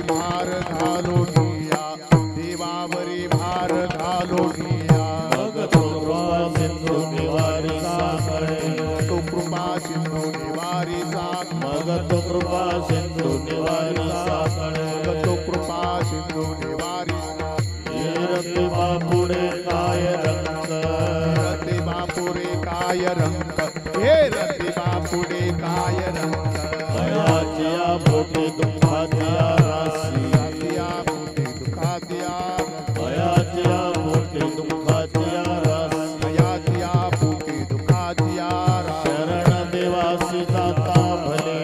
भार घालूनिया रंग हे रती बापुडे काय रंग भयाच्या पोटी दुःखाच्या राशी रातिया पोटी दुखातिया भयाच्या पोटी दुःखाच्या राशी भयातिया पोटी दुखातिया शरण देवासी जाता भले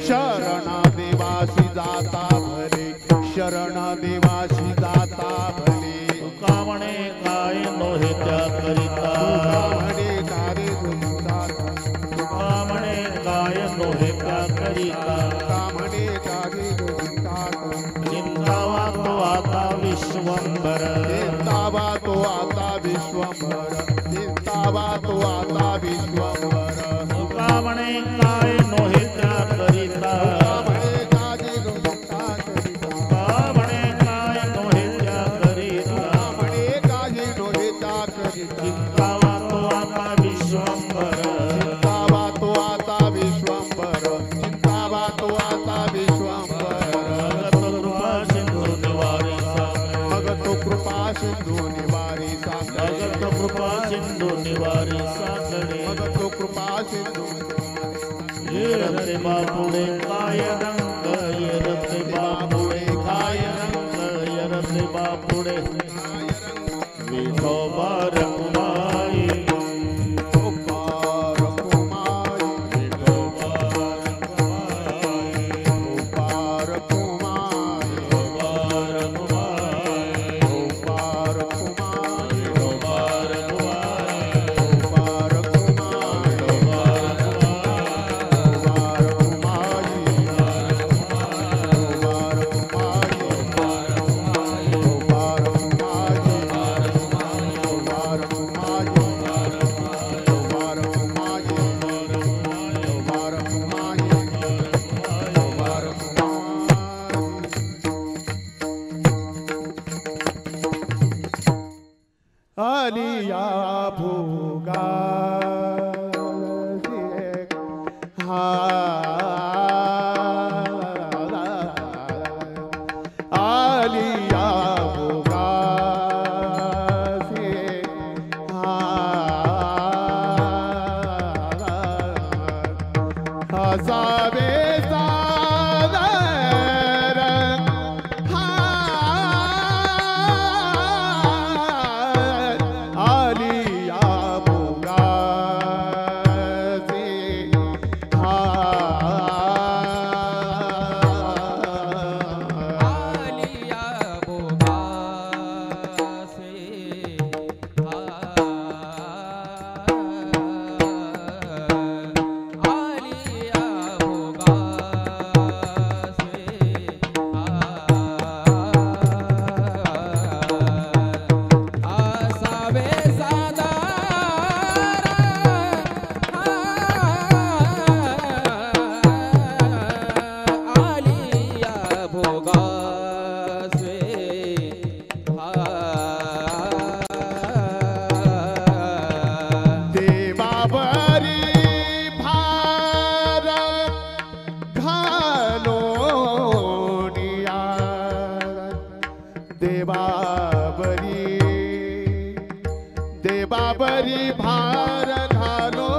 शरण देवासी जाता भले शरण देवासी जाता भले तुका म्हणे काय नोहे त्या करिता म्हणे कारे दुखता तुका म्हणे काय नोहे त्या करिता म्हणे कारे दुखता चिंतावा तो आता विश्वंभर चिंतावा तो आता विश्वंभर चिंतावा तो आता विश्वंभर तुका म्हणे काय नोहे त्या करिता म्हणे कारे दुखता तुका म्हणे काय नोहे त्या करिता म्हणे कारे दुखता चिंतावा तो आता विश्वंभर चिंतावा तो आता विश्वंभर चिंतावा तो आता विश्वंभर भगत कृपा सिंधू निवारी भगत कृपा सिंधू निवारी सागरे भगत कृपा सिंधू भगत कृपा सिंधू ये रते बापुडे काय रंग ये रते बापुडे काय रंग ये रते बापुडे विठोबा रखुमाई पार कुमारी विठोबा रखुमाई पार कुमारी विठोबा रखुमाई पार कुमारी विठोबा रखुमाई पार कुमारी पार कुमारी आलिया भोगा आलिया भोगा हसावे आलिया भोगा आलिया भोगा से आलिया भोगा से आसावे आलिया भोगा से देवावरी भार घालो देवावरी देवावरी भार घालो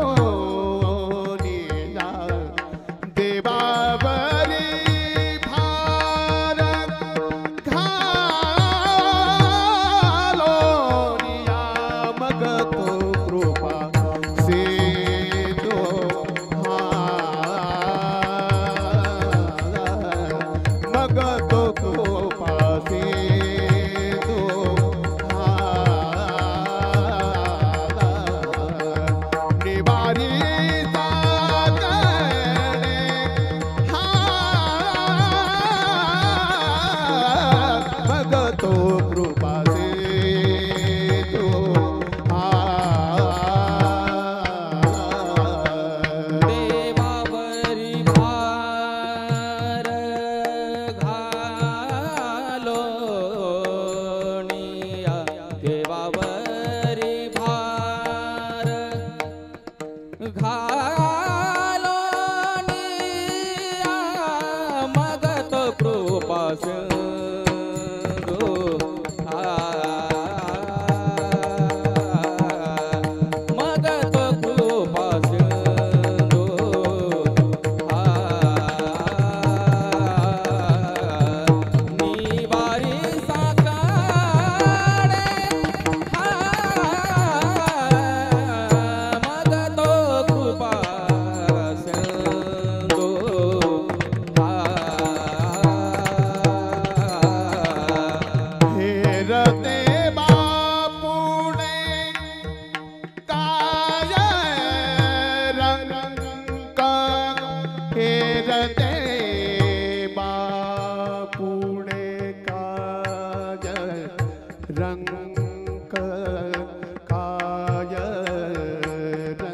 देवावरी भार घालो मग तो कृपा सेतो मग तो कृपा सेतो निवारी भगतो कृपा सेतो देवावरी भार घालो निया देवावरी भार घालो निया मग तो कृपा सिंधू हेरते बापुणे काय रंग हेरते बापुणे काय रंग काय रंग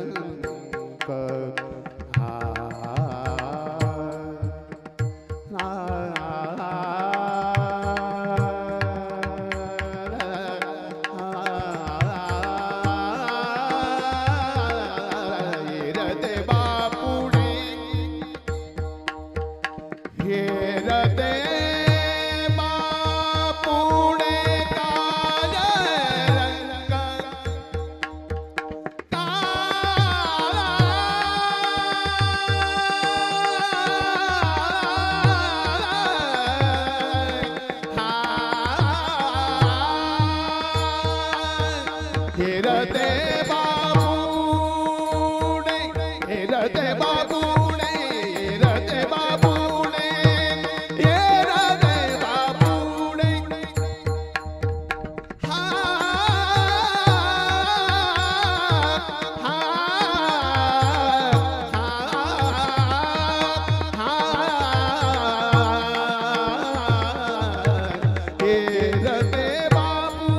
हेरते बापुणे काय रंग हेरते बापुणे हेरते बापुणे हेरते बापुणे हेरते बापुणे हा हेरते बापू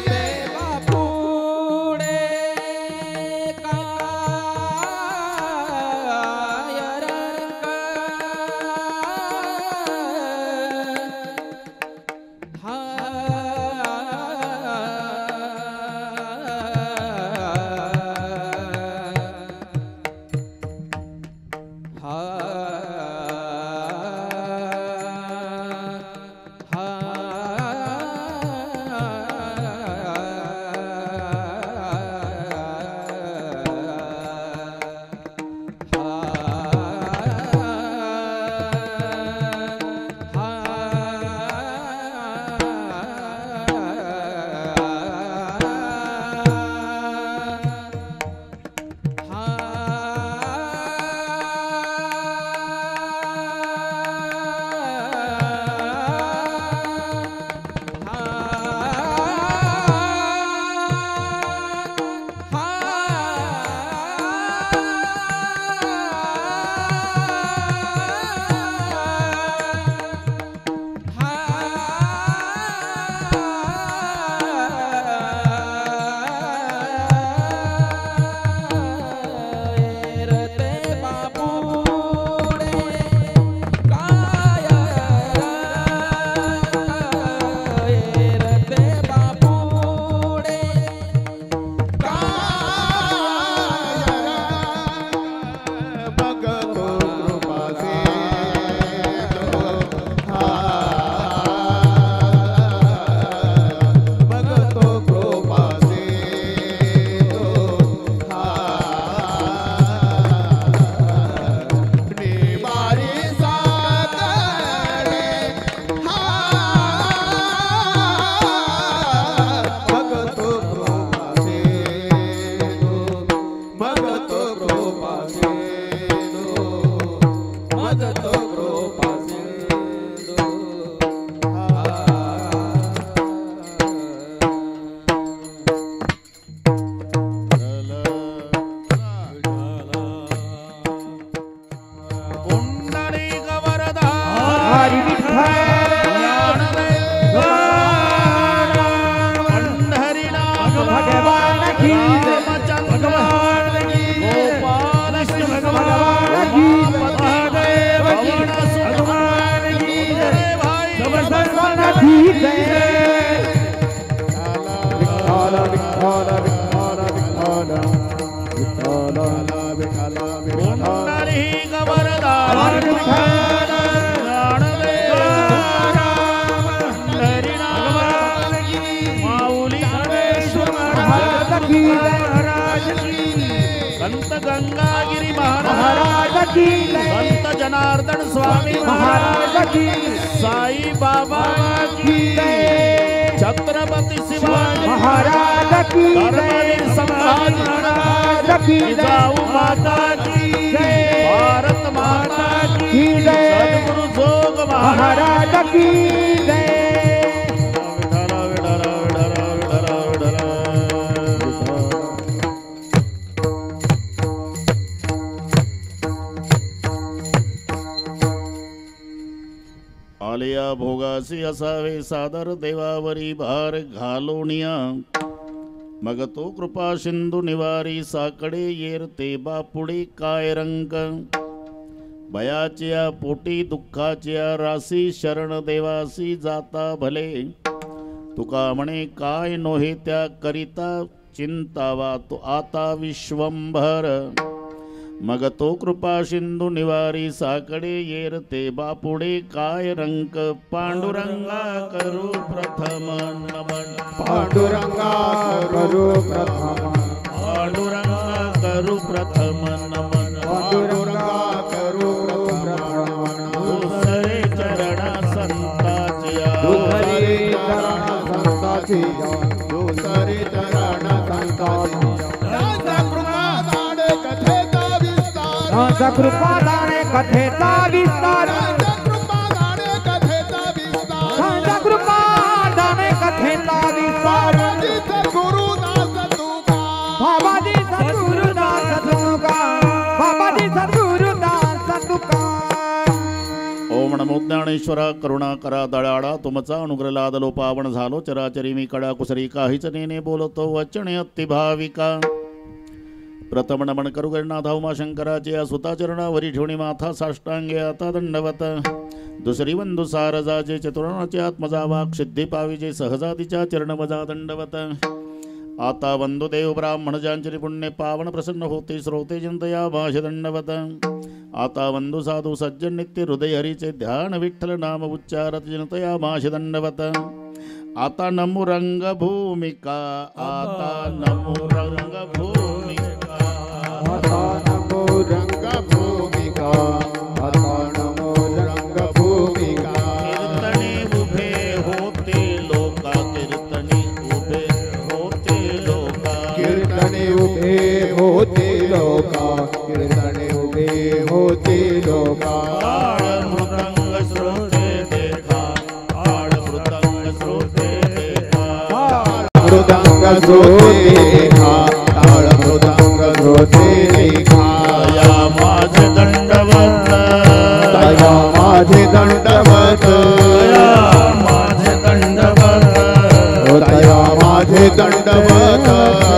हेरते बापुणे काय रंग संत गंगागिरी महाराज की, संत जनार्दन स्वामी महाराज की, साई बाबा की, छत्रपति शिवाजी महाराज की, धर्मवीर संभाजी महाराज की, जिजाऊ माता की, भारत की जय. विठला विठला विठला विठला विठला. आलिया भोगासी असावे सादर देवावरी भार घालोनिया. मग तो कृपा सिंधू निवारी साकडे येरते बापुडे काय रंक. भयाच्या पोटी दुःखाच्या राशी शरण देवासी जाता भले. तुका म्हणे काय नोहे त्या करिता चिंतावा तो आता विश्वंभर. मग तो कृपा सिंधू निवारी साकडे येरते बापुडे काय रंक. पांडुरंगा करू प्रथम नमन. पांडुरंगा करू प्रथम. पांडुरंगा करू प्रथम नमन. पांडुरंगा करू प्रथम नमन. दुसरे चरण संताचिया. दुसरे चरण संताची. दुसरे चरण संताची. कृपादाने कथेचा विस्तार. कृपादाने कथेचा विस्तार. बाबाजी सद्गुरुदास तुका. बाबाजी सद्गुरुदास तुका. ओम नमो ज्ञानेश्वरा करुणा करा दळाडा. तुमचा अनुग्रह लादलो पावन झालो. चराचरी मी कडा कुसरी काहीच नेने बोलतो वचने अति भाविका. प्रथम नमन करू गणनाथ उमाशंकराचे या सुताचरणावरी ठेवणी माथा साष्टांगे आता दंडवत. दुसरी वंदू सारजाचे चतुर्णाचे आत्मजा वाक सिद्धी पाविजे सहजातीच्या चरणमजा दंडवत. आता वंदू देव ब्राह्मण जांचरी पुण्य पावन प्रसन्न होते श्रोते जनतया भाष दंडवत. आता वंदू साधू सज्जन नित्य हृदय हरीचे ध्यान विठ्ठल नाम उच्चारत जनतया भाष दंडवत. आता नमो रंग भूमिका. आता नमो रंग भूमिका. आता नमो रंग भूमिका. आता नमो रंग भूमिका. कीर्तने उभे होते लोका. कीर्तने उभे होते लोका. कीर्तने उभे होते लोका. कीर्तने उभे होते लोका. ताळ मृदंग श्रोते देखा. ताळ मृदंग श्रोते देखा. मृदंग श्रोते देखा. ताळ मृदंग श्रोते देखा. दया माझे दंडवत. दया माझे दंडवत. दया माझे दंडवत. दया माझे दंडवत.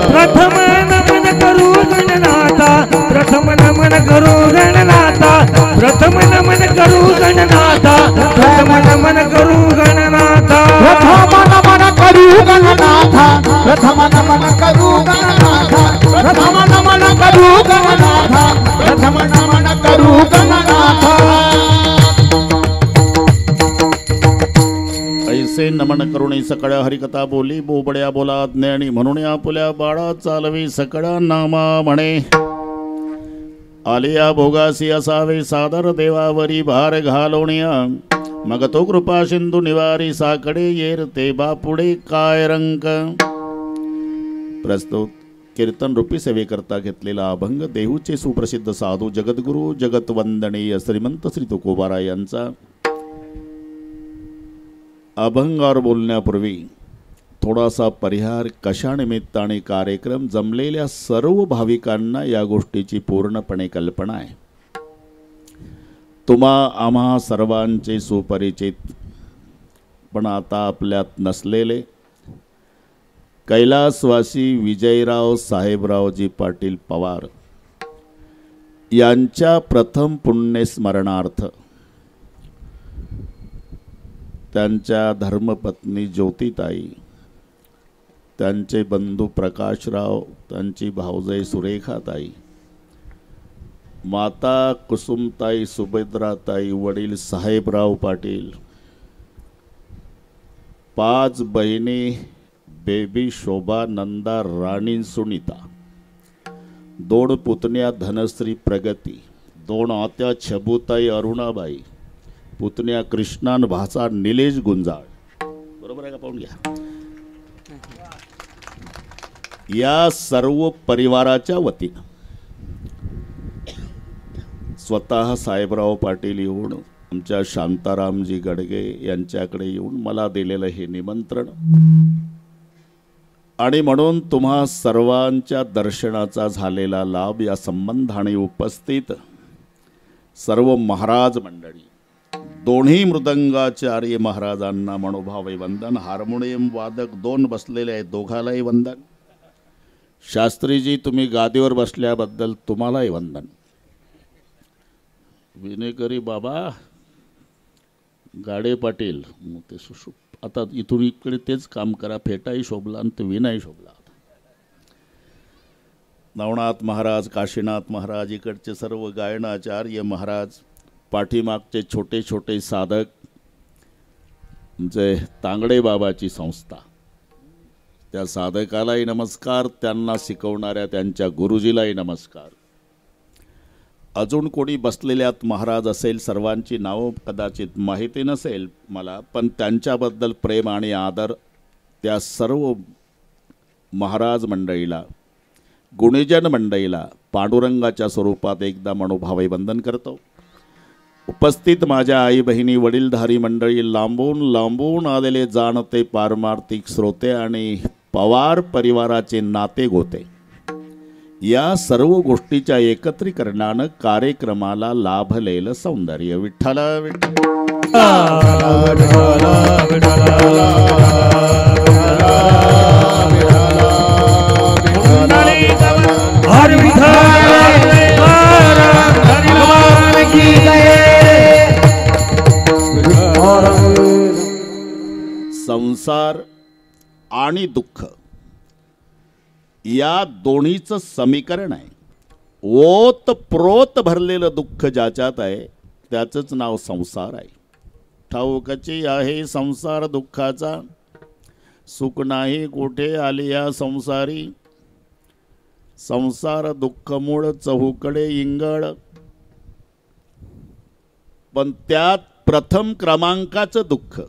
प्रथम नमन करू गणनाथा. प्रथम नमन करू गणनाथा. प्रथम नमन करू गणनाथा. प्रथम नमन करू गणनाथा. प्रथम नमन करू गणनाथा. प्रथम नमन करू गणनाथा. प्रथम नमन करू गणनाथा. प्रथम नमन करू गणनाथा. ऐसे नमन करुणी सकळ्या हरिकथा बोली. बोबड्या बोला ज्ञानी म्हणून आपुल्या बाळा चालवी सकळा नामा म्हणे. आलिया भोगासी असावे सादर देवावरी भार घालोनिया. मग तो कृपा सिंधू निवारी साकडे येरते बापुडे काय रंक. प्रस्तुत कीर्तन रूपी सेवेकरता घेतलेला अभंग देहूचे सुप्रसिद्ध साधू जगद्गुरु जगतवंदनीय श्रीमंत श्री तुकोबाराय यांचा. अभंगावर बोलण्यापूर्वी थोडासा परिहार. कशा निमित्ताने कार्यक्रम जमलेल्या सर्व भाविकांना या गोष्टीची पूर्णपणे कल्पना आहे. तुम्हा आम्हा सर्वांचे सुपरिचित पण आता आपल्यात नसलेले कैलासवासी विजयराव साहेबरावजी पाटील पवार यांच्या प्रथम पुण्यस्मरणार्थ त्यांच्या धर्मपत्नी ज्योतिताई, त्यांचे बंधू प्रकाशराव, त्यांची भावजय सुरेखाताई, माता कुसुमताई, सुभद्राताई, वडील साहेबराव पाटील, 5 बहिणी बेबी शोभा, नंदा, राणी, सुनीता, 2 पुतण्या धनश्री, प्रगती, 2 आत्या छबुताई, अरुणाबाई, पुतण्या कृष्णान, भाचा निलेश गुंजाळ. बरोबर आहे का? पाहून घ्या. या सर्व परिवाराच्या वतीनं स्वतः साहेबराव पाटील येऊन आमच्या शांतारामजी गडगे यांच्याकडे येऊन मला दिलेलं हे निमंत्रण आणि म्हणून तुम्हा सर्वांच्या दर्शनाचा झालेला लाभ या संबंधाने उपस्थित सर्व महाराज मंडळी, दोन्ही मृदंगाचार्य महाराजांना मनोभावे वंदन, हार्मोनियम वादक दोन बसलेले आहेत दोघालाही वंदन, शास्त्रीजी तुम्ही गादीवर बसल्याबद्दल तुम्हालाही वंदन. विनेकरी बाबा गाडे पाटील मग ते सुशुप आता इथून इकडे तेच काम करा, फेटाही शोभला आणि ते विनाही शोभला. नवनाथ महाराज, काशीनाथ महाराज, इकडचे सर्व गायनाचार्य महाराज, पाठीमागचे छोटे छोटे साधक, जे तांगडे बाबाची संस्था, त्या साधकालाही नमस्कार, त्यांना शिकवणाऱ्या त्यांच्या गुरुजीलाही नमस्कार. अजून कोणी बसलेल्यात महाराज असेल, सर्वांची नावं कदाचित माहिती नसेल मला, पण त्यांच्याबद्दल प्रेम आणि आदर त्या सर्व महाराज मंडळीला, गुणीजन मंडळीला पांडुरंगाच्या स्वरूपात एकदा मनोभावे वंदन करतो. उपस्थित माझ्या आई बहिणी, वडीलधारी मंडळी, लांबून लांबून आलेले जाणते पारमार्थिक श्रोते आणि पवार परिवाराचे नाते गोते, या सर्व गोष्टीच्या एकत्रीकरणानं कार्यक्रमाला लाभलेलं सौंदर्य. विठ्ठल संसार आणि दुःख या दोन्हीचं समीकरण आहे. ओत प्रोत भरलेलं दुःख ज्याच्यात आहे त्याचंच नाव संसार आहे. ठाऊकची आहे संसार दुःखाचा, सुख नाही कुठे आलिया संसारी. संसार दुःख मूळ चहूकडे इंगळ, पण त्यात प्रथम क्रमांकाचं दुःख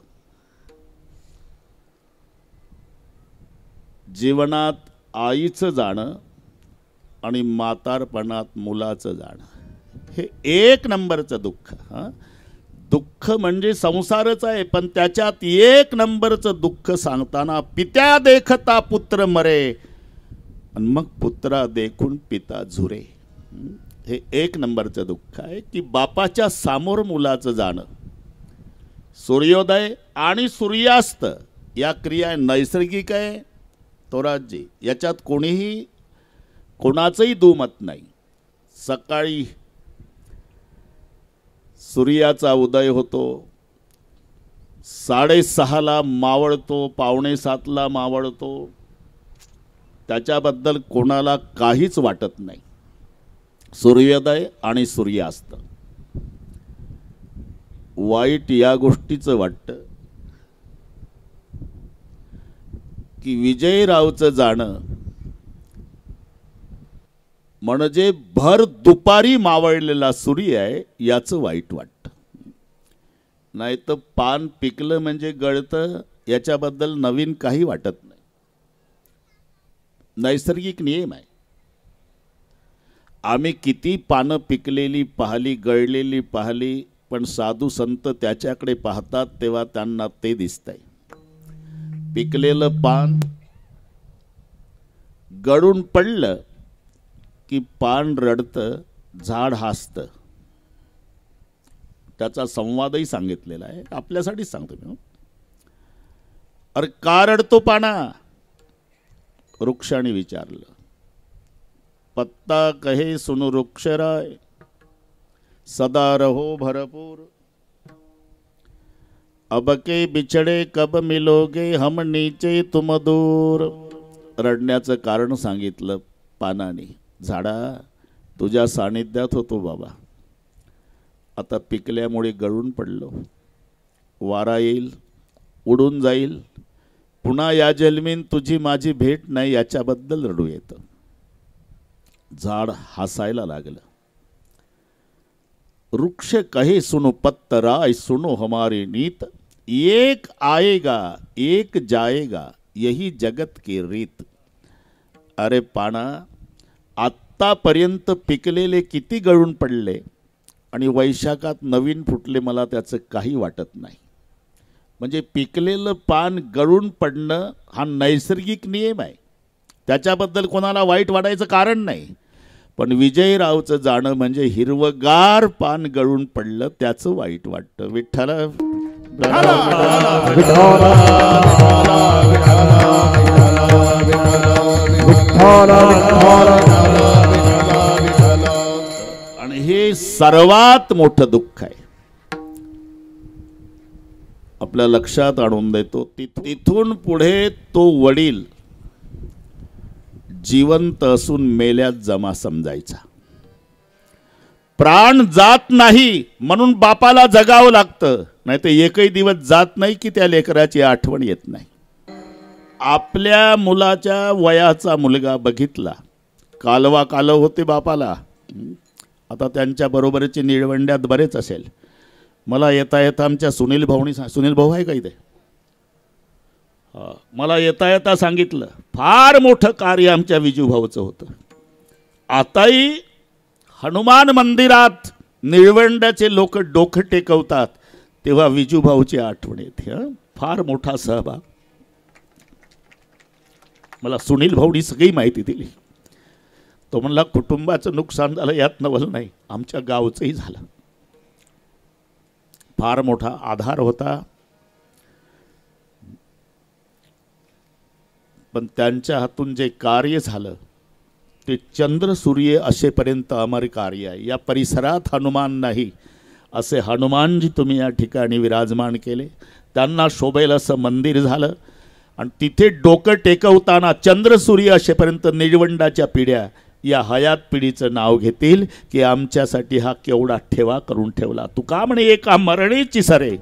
जीवनात आईचं जाणं आणि म्हातारपणात मुलाचं जाणं, हे एक नंबरचं दुःख. दुःख म्हणजे संसारच आहे, पण त्याच्यात एक नंबरचं दुःख सांगताना पित्या देखता पुत्र मरे आणि मग पुत्रा देखून पिता झुरे, हे एक नंबरचं दुःख आहे. की बापाच्या समोर मुलाचं जाणं. सूर्योदय आणि सूर्यास्त या क्रिया नैसर्गिक आहे तोराजी, याच्यात कोणीही कोणाचंही दुमत नाही. सकाळी सूर्याचा उदय होतो, 6:30ला मावळतो, 6:45ला मावळतो, त्याच्याबद्दल कोणाला काहीच वाटत नाही. सूर्योदय आणि सूर्यास्त वाईट या गोष्टीचं वाटतं की विजयरावचं जाणं म्हणजे भर दुपारी मावळलेला सूर्य आहे याचं वाईट वाटतं. नाही तर पान पिकलं म्हणजे गळतं याच्याबद्दल नवीन काही वाटत नाही. नैसर्गिक नियम आहे. आम्ही किती पानं पिकलेली पाहिली, गळलेली पाहिली, पण साधू संत त्याच्याकडे पाहतात तेव्हा त्यांना ते दिसतंय. पिकलेलं पान गळून पडलं की पान रडतं, झाड हसतं. त्याचा संवादही सांगितलेला आहे, आपल्यासाठीच सांगतो मी. अरे का रडतो पाना? वृक्षाने विचारलं. पत्ता कहे सुन वृक्षराय, सदा रहो भरपूर. अब के बिछड़े कब मिलोगे, हम नीचे तुम दूर. रडण्याचं कारण सांगितलं पानाने. झाडा तुझ्या सानिध्यात होतो बाबा, आता पिकल्यामुळे गळून पडलो. वारा येईल, उडून जाईल, पुन्हा या जन्मीन तुझी माझी भेट नाही याच्याबद्दल रडू येतं. झाड हसायला लागलं. वृक्ष कहे सुनो पत्तराय, सुनो हमारी नीत. एक आएगा एक जाएगा, यही जगत की रीत. अरे पाना, आत्तापर्यंत पिकलेले किती गळून पडले आणि वैशाखात नवीन फुटले मला त्याचं काही वाटत नाही. म्हणजे पिकलेलं पान गळून पडणं हा नैसर्गिक नियम आहे, त्याच्याबद्दल कोणाला वाईट वाटायचं कारण नाही. पण विजयरावचं जाणं म्हणजे हिरवगार पान गळून पडलं त्याचं वाईट वाटतं. विठ्ठल आणि हे सर्वात मोठं दुःख आहे. आपल्या लक्षात आणून देतो, तिथून पुढे तो वडील जिवंत असून मेल्यात जमा समजायचा. प्राण जात नाही म्हणून बापाला जगावं लागतं, नाही तर एकही दिवस जात नाही की त्या लेकराची आठवण येत नाही. आपल्या मुलाच्या वयाचा मुलगा बघितला, कालवा कालव होते बापाला. आता त्यांच्या बरोबरचे निळवंड्यात बरेच असेल. मला येता येता आमच्या सुनील भाऊनी, सुनील भाऊ आहे का इथे, मला येता येता सांगितलं फार मोठं कार्य आमच्या विजू भाऊचं होतं. आताही हनुमान मंदिरात निळवंड्याचे लोक डोकं टेकवतात तेव्हा विजू भाऊची आठवण येते. फार मोठा सहभाग. मला सुनील भाऊनी सगळी माहिती दिली. तो म्हणला कुटुंबाचं नुकसान झालं यात नवल नाही, आमच्या गावचंही झालं. फार मोठा आधार होता. पण त्यांच्या हातून जे कार्य झालं ते चंद्र सूर्य असेपर्यंत अमर कार्य आहे. या परिसरात हनुमान नाही असे हनुमानजी तुम्ही या ठिकाणी विराजमान केले. त्यांना शोभेल असं मंदिर झालं आणि तिथे डोकं टेकवताना चंद्र सूर्य असेपर्यंत निळवंडाच्या पिढ्या या हयात पिढीचं नाव घेतील की आमच्यासाठी हा केवढा ठेवा करून ठेवला. तुका म्हणे एका मरणेची सरे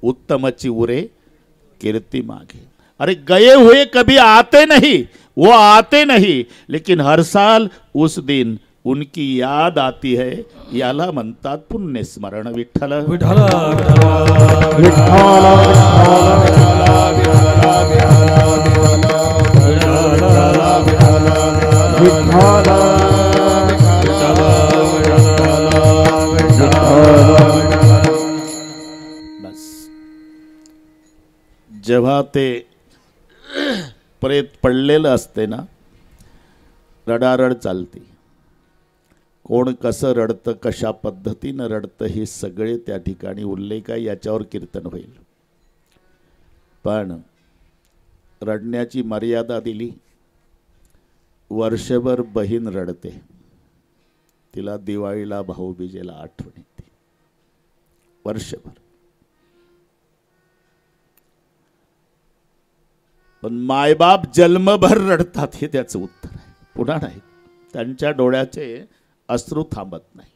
उत्तमची उरे कीर्ती मागे. अरे गए हुए कभी आते नहीं, वो आते नहीं, लेकिन हर साल उस दिन उनकी याद आती है. याला म्हणतात पुण्य स्मरण. विठ्ठल विठ्ठल बस जेव्हा ते प्रेत पडलेलं असते ना, रडारड चालते. कोण कसं रडतं, कशा पद्धतीनं रडतं हे सगळे त्या ठिकाणी उल्लेख आहे. याच्यावर कीर्तन होईल. पण रडण्याची मर्यादा दिली. वर्षभर बहीण रडते, तिला दिवाळीला भाऊबीजेला आठवण येते. वर्षभर. पण मायबाप जन्मभर रडतात हे त्याचं उत्तर आहे. पुन्हा नाही, त्यांच्या डोळ्याचे अश्रू थांबत नाही.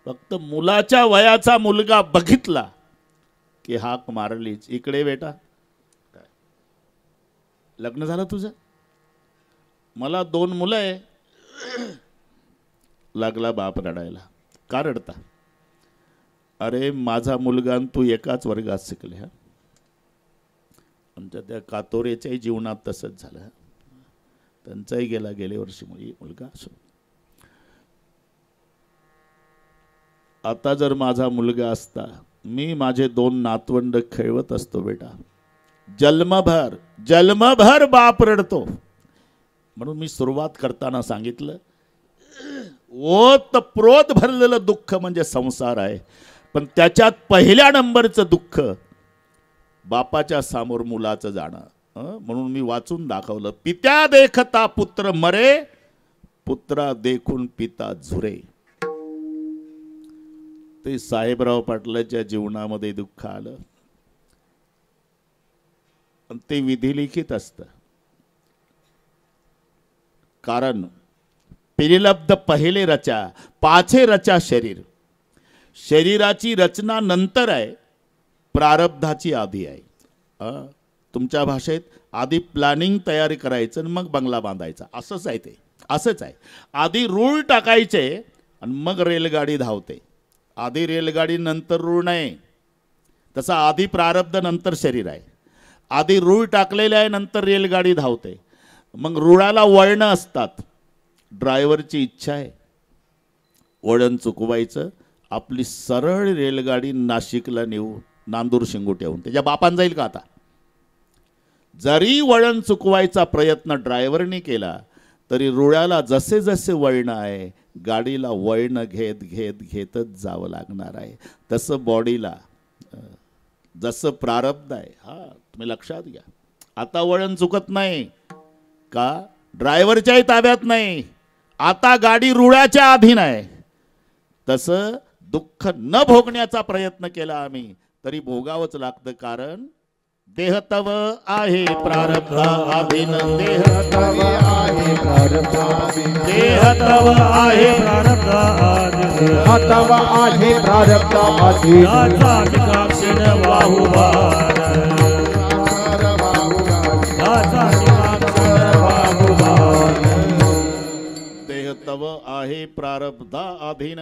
फक्त मुलाच्या वयाचा मुलगा बघितला की हाक मारलीच, इकडे बेटा. लग्न झालं तुझं? मला 2 मुलं आहे. लागला बाप रडायला. का रडता? अरे माझा मुलगा तू एकाच वर्गात शिकले. हा, आमच्या त्या कातोरेच्याही जीवनात तसंच झालं. त्यांचाही गेला गेल्या वर्षी मुलगा. असो, आता जर माझा मुलगा असता, मी माझे 2 नातवंड खेळवत असतो बेटा. जन्मभर बाप रडतो. म्हणून मी सुरुवात करताना सांगितलं, ओतप्रोत भरलेलं दुःख म्हणजे संसार आहे. पण त्याच्यात पहिल्या नंबरचं दुःख बापाच्या समोर मुलाचं जाणं. म्हणून मी वाचून दाखवलं, पित्या देखता पुत्र मरे, पुत्रा देखून पिता झुरे. ते साहेबराव पाटलाच्या जीवनामध्ये दुःख आलं. ते विधिलिखित असतं. कारण पिरिलब्ध पहिले रचा, पाछे रचा शरीर. शरीराची रचना नंतर आहे, प्रारब्धाची आधी आहे. तुमच्या भाषेत आधी प्लॅनिंग तयारी करायचं आणि मग बंगला बांधायचा, असंच आहे ते. असंच आहे. आधी रूळ टाकायचे आणि मग रेलगाडी धावते. आधी रेलगाडी नंतर रूळ नाही. तसा आधी प्रारब्ध नंतर शरीर आहे. आधी रूळ टाकलेले आहे, नंतर रेलगाडी धावते. मग रुळाला वळणं असतात. ड्रायव्हरची इच्छा आहे वळण चुकवायचं, आपली सरळ रेलगाडी नाशिकला नेऊ, नांदूर शिंगोट्याहून. त्याच्या बापान जाईल का आता? जरी वळण चुकवायचा प्रयत्न ड्रायव्हरने केला तरी रुळाला जसे जसे वळण आहे गाडीला वळण घेत घेत घेतच जावं लागणार आहे. तसं बॉडीला जसं प्रारब्ध आहे. हा, तुम्ही लक्षात घ्या. आता वळण चुकत नाही का? ड्रायव्हरच्याही ताब्यात नाही. आता गाडी रुळाच्या अधीन आहे. तसं दुःख न भोगण्याचा प्रयत्न केला आम्ही तरी भोगावंच लागतं. कारण देह तव आहे प्रारब्ध अधीन. देह तव आहे प्रारब्ध अधीन. देह तव आहे प्रारब्ध अधीन. तव आहे प्रारब्ध अधीन. याचा विकाक्षिण वाहुवार. याचा विकाक्षिण वाहुवार. देह तव आहे प्रारब्ध अधीन.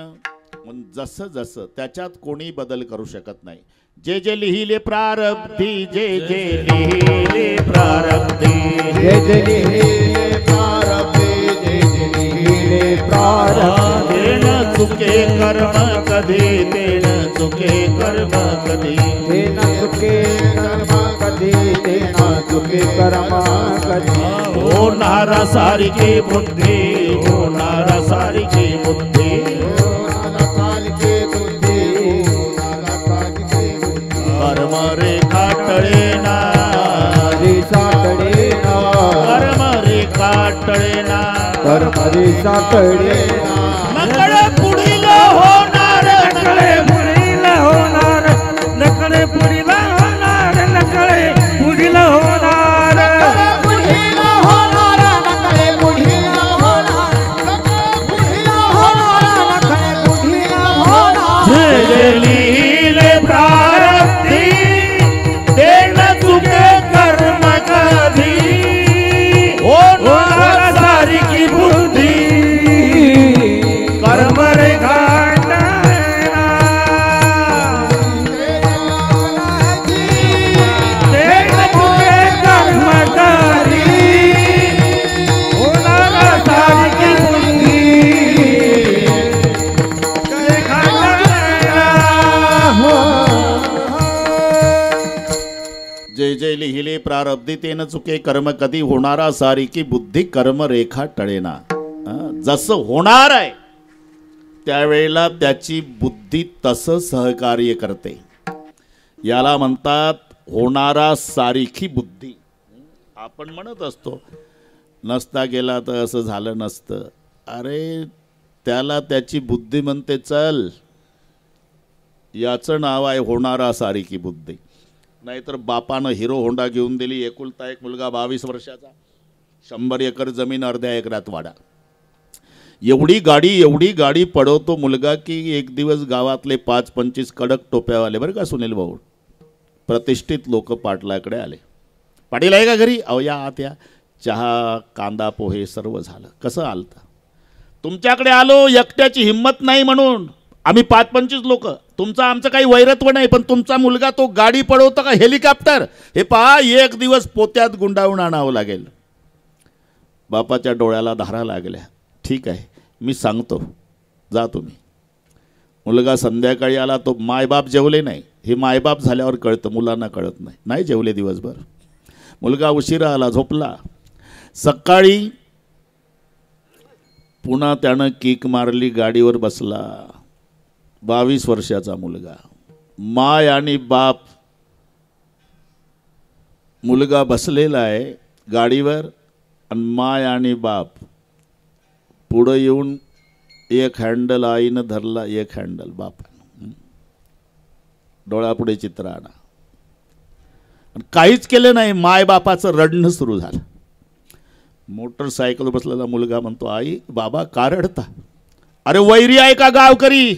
जसं जसं त्याच्यात कोणी बदल करू शकत नाही. जे जे लिहिले प्रारब्धी, जे जे लिहिले प्रारब्धी, जे जे लिहिले प्रारब्धी, जे जे लिहिले प्रारब्धी. तेन चुके कर्म कधी, तेन चुके कर्म कधी, तेन चुके कर्म कधी, तेन चुके कर्म कधी. होणारा सारखी बुद्धी, होणारा सारखी बुद्धी. कर्म रेखा टळेना, रेषा टळेना. कर्म रेखा टळेना, कर्म रेषा टळेना. नकळ पुढील होणार, नकळे पुढील होणार, नकळे पुढील होणार, नकळे पुढील होणार. पुढील होणार, नकळे पुढील होणार, नकळे पुढील होणार, नकळे पुढील होणार. जे जे लिहिले प्रारब्धी, तेन चुके कर्म कधी. होणार सारखी बुद्धी, कर्म रेखा टळेना. तेन चुके कर्म कधी, होणार सारखी बुद्धी, रेखा टळेना. जे जे लिहिले प्रारब्धी, तेन चुके कर्म कधी. होणारा सारिकी बुद्धी, कर्म रेखा टळेना. जसं होणार आहे त्यावेळेला त्याची बुद्धी तसं सहकार्य करते. याला म्हणतात होणारा सारिखी बुद्धी. आपण म्हणत असतो नसता गेला तर असं झालं नसतं. अरे त्याला त्याची बुद्धी म्हणते चल. याचं नाव आहे होणारा सारिखी बुद्धी. नाहीतर बापानं हिरो होंडा घेऊन दिली, एकुलता एक मुलगा 22 वर्षाचा, 100 एकर जमीन अर्ध्या एकरात वाडा. एवढी गाडी पडवतो मुलगा की एक दिवस गावातले 5-25 कडक टोप्यावाले, बरं का सुनील भाऊ, प्रतिष्ठित लोक पाटलाकडे आले. पाटील आहे का घरी? अहो या आत या. चहा, कांदा, पोहे सर्व झालं. कसं आलता? तुमच्याकडे आलो, एकट्याची हिंमत नाही म्हणून. आम्ही 5-25 लोक. तुमचं आमचं काही वैरत्व नाही, पण तुमचा मुलगा तो गाडी पडवतो का हेलिकॉप्टर, हे पहा एक दिवस पोत्यात गुंडाळून आणावं लागेल. बापाच्या डोळ्याला धारा लागल्या. ठीक आहे मी सांगतो, जा तुम्ही. मुलगा संध्याकाळी आला. तो मायबाप जेवले नाही. हे मायबाप झाल्यावर कळतं, मुलांना कळत नाही. नाही जेवले दिवसभर. मुलगा उशिरा आला, झोपला. सकाळी पुन्हा त्यानं किक मारली, गाडीवर बसला. 22 वर्षाचा मुलगा. माय आणि बाप. मुलगा बसलेला आहे गाडीवर आणि माय आणि बाप पुढं येऊन एक हँडल आईनं धरला, एक हँडल बापानं. डोळ्यापुढे चित्र आणा. काहीच केलं नाही. मायबापाचं रडणं सुरू झालं. मोटरसायकल बसलेला मुलगा म्हणतो, आई बाबा का रडता? अरे वैरी आहे का गावकरी?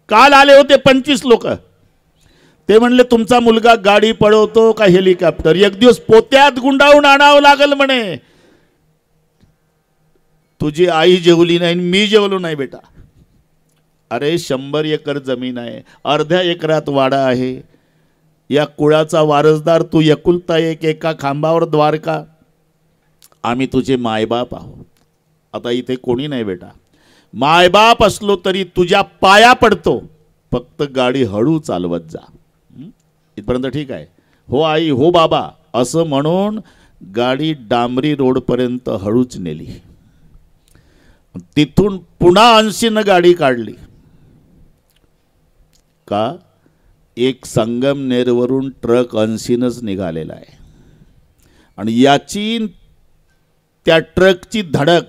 काल आले होते 25 लोक. ते म्हणले तुमचा मुलगा गाडी पळवतो का हेलिकॉप्टर, एक दिवस पोत्यात गुंडाळून आणावं लागल म्हणे. तुझी आई जेवली नाही, मी जेवलो नाही बेटा. अरे 100 एकर जमीन आहे, अर्ध्या एकरात वाडा आहे. या कुळाचा वारसदार तू, एकुलता एक, एका खांबावर द्वारका. आम्ही तुझे मायबाप आहोत. आता इथे कोणी नाही बेटा. मायबाप असलो तरी तुझ्या पाया पडतो. फक्त गाडी हळू चालवत जा. इथपर्यंत ठीक आहे. हो आई, हो बाबा असं म्हणून गाडी डांबरी रोडपर्यंत हळूच नेली. तिथून पुन्हा 80 गाडी काढली. का? एक संगमनेरवरून ट्रक 80 निघालेला आहे आणि याची त्या ट्रकची धडक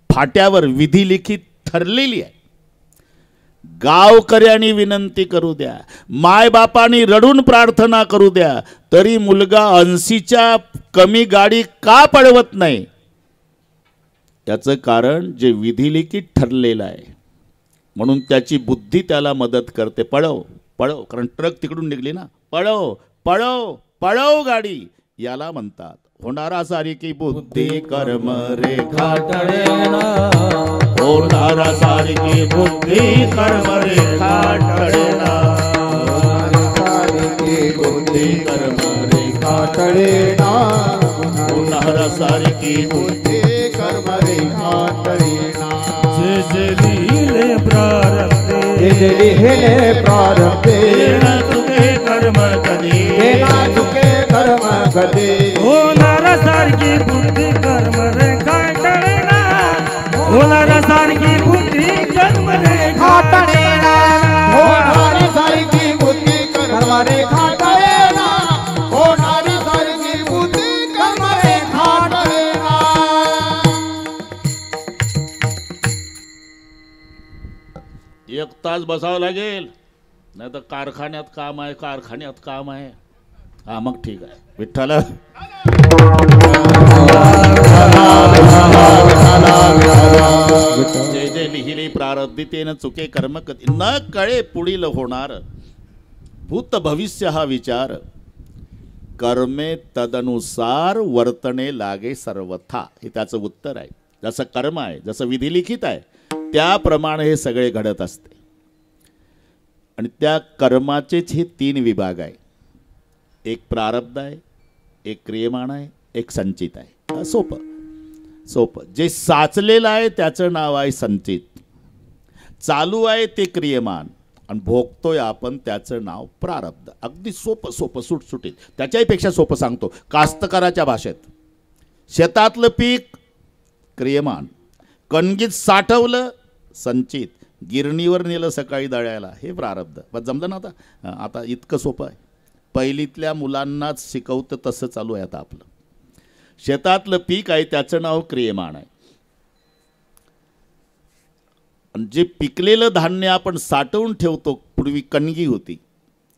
फाट्यावर विधिलिखित ठरलेली आहे. गावकऱ्यांनी विनंती करू द्या, मायबापांनी रडून प्रार्थना करू द्या, तरी मुलगा 80च्या कमी गाडी का पळवत नाही? याचं कारण जे विधिलिखित ठरलेलं आहे म्हणून त्याची बुद्धी त्याला मदत करते. पळव पळव, कारण ट्रक तिकडून निघली ना. पळव पळव पळव गाडी, याला म्हणतात होणारा सारिकी बुद्धी कर्म रेखा टळेना. होणारा सारिकी बुद्धी कर्म रेखा टळेना. बुद्धी कर्म रेखा टळेना. होणारा सारिकी बुद्धी कर्म रेखा टळेना. जे जे लिहिले प्रारब्धे, जे लिहिले प्रारब्धे, तुके कर्म कधी, तुके कर्म कधी. होणारा सारखी बुद्धी कर्म रेखा टळेना. होणारा सारखी बुद्धी कर्म रेखा टळेना. होणारी सारखी बुद्धी कर्म रेखा टळेना. होणारी सारखी बुद्धी कर्म रेखा टळेना. एक तास बसावं लागेल, नाही तर कारखान्यात काम आहे, कारखान्यात काम आहे. हा मग ठीक आहे. विठ्ठल जे जे लिहिले प्रारब्धितेन चुके कर्म कधी, न कळे पुढील होणार. भूत भविष्य हा विचार, कर्मे तदनुसार वर्तने लागे सर्वथा. हे त्याचं उत्तर आहे. जसं कर्म आहे, जसं विधिलिखित आहे, त्याप्रमाणे हे सगळे घडत असते. आणि त्या कर्माचेच हे 3 विभाग आहे. एक प्रारब्ध आहे, एक क्रियमाण आहे, एक संचित आहे. सोपं सोपं. जे साचलेलं आहे त्याचं नाव आहे संचित, चालू आहे ते क्रियमान, आणि भोगतोय आपण त्याचं नाव प्रारब्ध. अगदी सोपं सोपं सुटसुटीत. त्याच्याहीपेक्षा सोपं सांगतो कास्तकाराच्या भाषेत. शेतातलं पीक क्रियमान, कणगीत साठवलं संचित, गिरणीवर नेलं सकाळी दळायला हे प्रारब्ध. पण जमलं ना आता. आता इतकं सोपं आहे. पहिलीतल्या मुलांनाच शिकवतं तसं चालू आहे आता आपलं. शेतातलं पीक आहे त्याचं नाव क्रियमाण आहे. आणि जे पिकलेलं धान्य आपण साठवून ठेवतो, पूर्वी कणगी होती,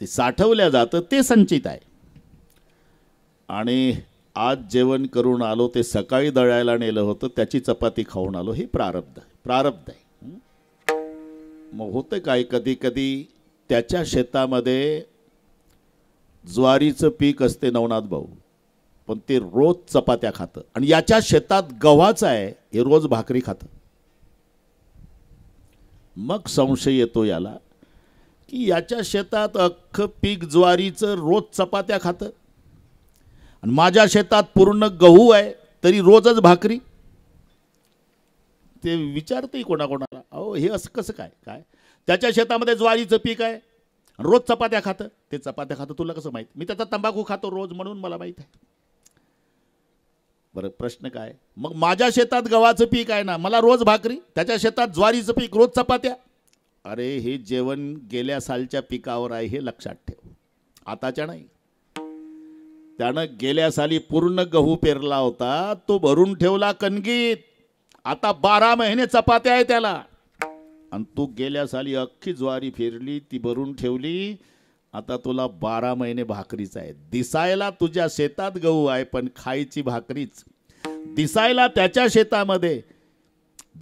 ते साठवल्या जातं ते संचित आहे. आणि आज जेवण करून आलो ते सकाळी दळायला नेलं होतं, त्याची चपाती खाऊन आलो, हे प्रारब्ध आहे. प्रारब्ध आहे. मग होतं काय, कधी कधी त्याच्या शेतामध्ये ज्वारीचं पीक असते नवनाथ भाऊ, पण ते रोज चपात्या खातं. आणि याच्या शेतात गव्हाचं आहे, हे रोज भाकरी खातं. मग संशय येतो याला की याच्या शेतात अख्खं पीक ज्वारीचं, रोज चपात्या खातं, आणि माझ्या शेतात पूर्ण गहू आहे तरी रोजच भाकरी. ते विचारते कोणाकोणाला, अहो हे असं कसं काय? काय त्याच्या शेतामध्ये ज्वारीचं पीक आहे, रोज चपात्या खातं. ते चपात्या खातं तुला कसं माहीत? मी त्याचा तंबाखू खातो रोज म्हणून मला माहीत आहे. बरं प्रश्न काय, मग माझ्या शेतात गव्हाचं पीक आहे ना, मला रोज भाकरी, त्याच्या शेतात ज्वारीचं पीक, रोज चपात्या. अरे हे जेवण गेल्या सालच्या पिकावर आहे हे लक्षात ठेव, आताच्या नाही. त्यानं गेल्या साली पूर्ण गहू पेरला होता, तो भरून ठेवला कणगीत, आता 12 महिने चपात्या आहे त्याला. आणि तू गेल्या साली अख्खी ज्वारी फेरली, ती भरून ठेवली, आता तुला 12 महिने भाकरीच आहे. दिसायला तुझ्या शेतात गहू आहे पण खायची भाकरीच. दिसायला त्याच्या शेतामध्ये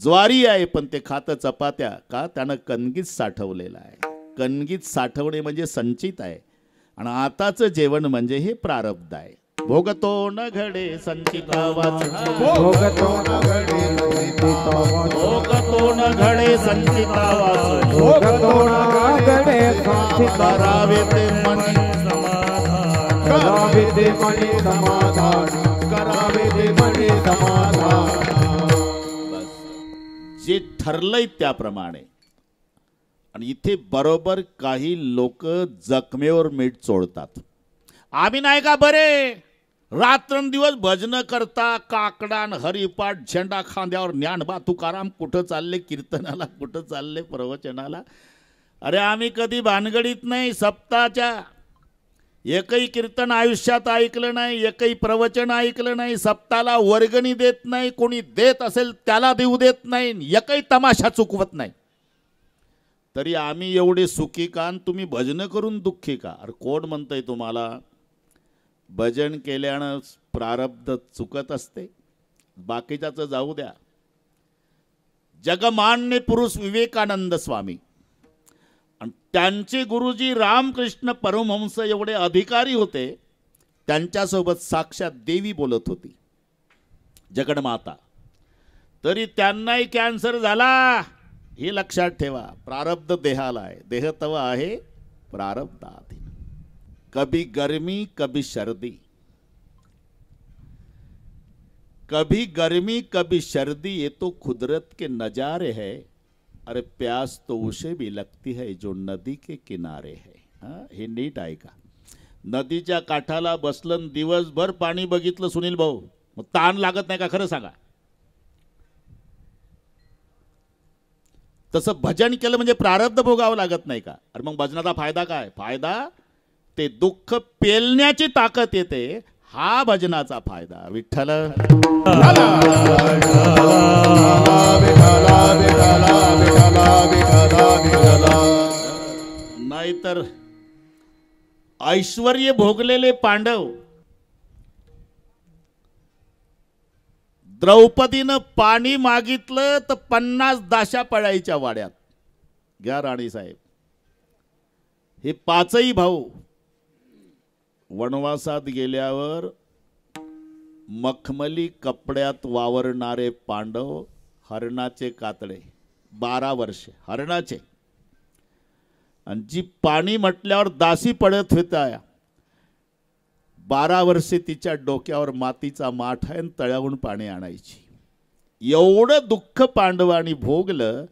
ज्वारी आहे पण ते खातं चपात्या. का? त्यानं कणगीत साठवलेलं आहे. कणगीत साठवणे म्हणजे संचित आहे, आणि आताचं जेवण म्हणजे हे प्रारब्ध आहे. भोगतो न घडे संचिता वाचून, भोगतो न घडे संचिता वाचून, भोगतो न घडे संचिता वाचून, भोगतो न घडे संचिता. करावे ते मनी समाधान, करावे ते मनी समाधान, करावे ते मनी समाधान. बस जे ठरलंय त्याप्रमाणे. आणि इथे बरोबर काही लोक जखमेवर मीठ चोळतात. आम्ही नाही का बरे रात्रंदिवस भजन करता, काकडान हरिपाठ झेंडा खांद्यावर ज्ञानबा तुकाराम कुठं चालले कीर्तनाला, कुठं चालले प्रवचनाला. अरे आम्ही कधी भानगडीत नाही. सप्ताहाच्या एकही कीर्तन आयुष्यात ऐकलं नाही, एकही प्रवचन ऐकलं नाही, सप्ताहाला वर्गणी देत नाही, कोणी देत असेल त्याला देऊ देत नाही, एकही तमाशा चुकवत नाही. तरी आम्ही एवढे सुखी का आणि तुम्ही भजन करून दुःखी का? अरे कोण म्हणतंय तुम्हाला भजन केल्यानं प्रारब्ध चुकत असते? बाकीच्याचं जाऊ द्या. जगमान्य पुरुष विवेकानंद स्वामी आणि त्यांचे गुरुजी रामकृष्ण परमहंस एवढे अधिकारी होते, त्यांच्यासोबत साक्षात देवी बोलत होती, जगन्माता. तरी त्यांनाही कॅन्सर झाला. हे लक्षात ठेवा. प्रारब्ध देहाला आहे, देह तव आहे प्रारब्धाधीन. कभी गर्मी कभी सर्दी, कभी गर्मी कभी सर्दी, ये तो कुदरत के नजारे है. अरे प्यास तो उसे भी लगती है जो नदी के किनारे है. हे नीट ऐका. नदीच्या काठाला बसलं, दिवसभर पाणी बघितलं सुनील भाऊ, मग ताण लागत नाही का? खरं सांगा. तसं भजन केलं म्हणजे प्रारब्ध भोगावं लागत नाही का? अरे मग भजनाचा फायदा काय? फायदा ते दुःख पेलण्याची ताकद येते, हा भजनाचा फायदा. विठ्ठल नाहीतर ऐश्वर्य भोगलेले पांडव द्रौपदीनं पाणी मागितलं तर 50 दाशा पडायच्या वाड्यात. घ्या राणी साहेब. हे पाचही भाऊ वनवासात गेल्यावर मखमली कपड्यात वावरणारे पांडव, हरणाचे कातडे, 12 वर्षे हरणाचे. आणि जी पाणी म्हटल्यावर दासी पडत होता, 12 वर्षे तिच्या डोक्यावर मातीचा माठ आहे आणि तळ्याहून पाणी आणायची. एवढं दुःख पांडवांनी भोगलं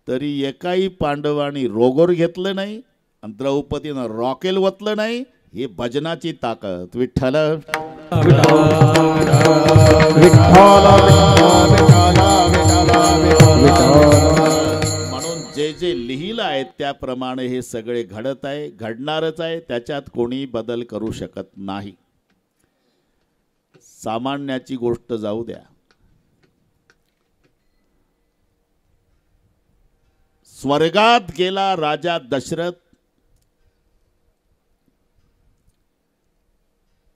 तरी एकाही पांडवांनी रोगोर घेतलं नाही आणि द्रौपदीनं रॉकेल वतलं नाही. हे भजनाची ताकद. विठ्ठल म्हणून जे जे लिहिलं आहे त्याप्रमाणे हे सगळे घडत आहे, घडणारच आहे. त्याच्यात कोणी बदल करू शकत नाही. सामान्याची गोष्ट जाऊ द्या. स्वर्गात गेला राजा दशरथ.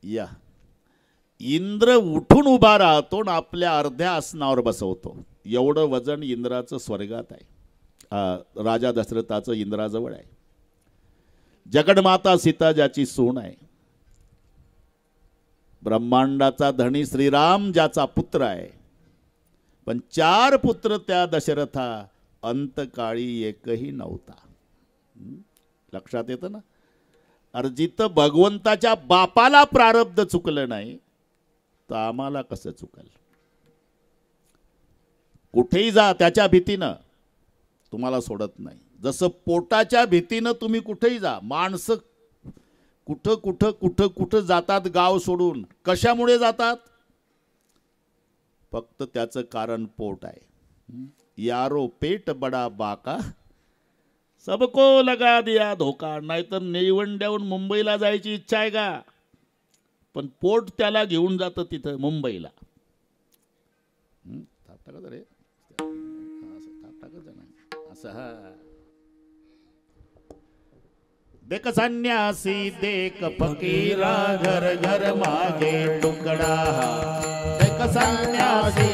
या इंद्र उठून उभा राहतो आणि आपल्या अर्ध्या आसनावर बसवतो. एवढं वजन इंद्राचं स्वर्गात आहे. राजा दशरथाचं इंद्राजवळ आहे. जगन्माता सीता ज्याची सून आहे, ब्रह्मांडाचा धनी श्रीराम ज्याचा पुत्र आहे, पण 4 पुत्र त्या दशरथा, अंतकाळी एकही नव्हता. लक्षात येतं ना? अरे जिथं भगवंताच्या बापाला प्रारब्ध चुकलं नाही तर आम्हाला कसं चुकल? कुठेही जा त्याच्या भीतीनं तुम्हाला सोडत नाही. जसं पोटाच्या भीतीनं तुम्ही कुठेही जा. माणसं कुठं कुठं कुठं कुठं जातात गाव सोडून. कशामुळे जातात? फक्त त्याचं कारण पोट आहे. यारो पेट बडा बाका सबको लगा दिया धोका. नाहीतर नेवंड्याहून मुंबईला जायची इच्छा आहे का? पण पोट त्याला घेऊन जातं तिथं मुंबईला. देख संन्यासी देख फकीरा घर घर मागे टुकड़ा. देख संन्यासी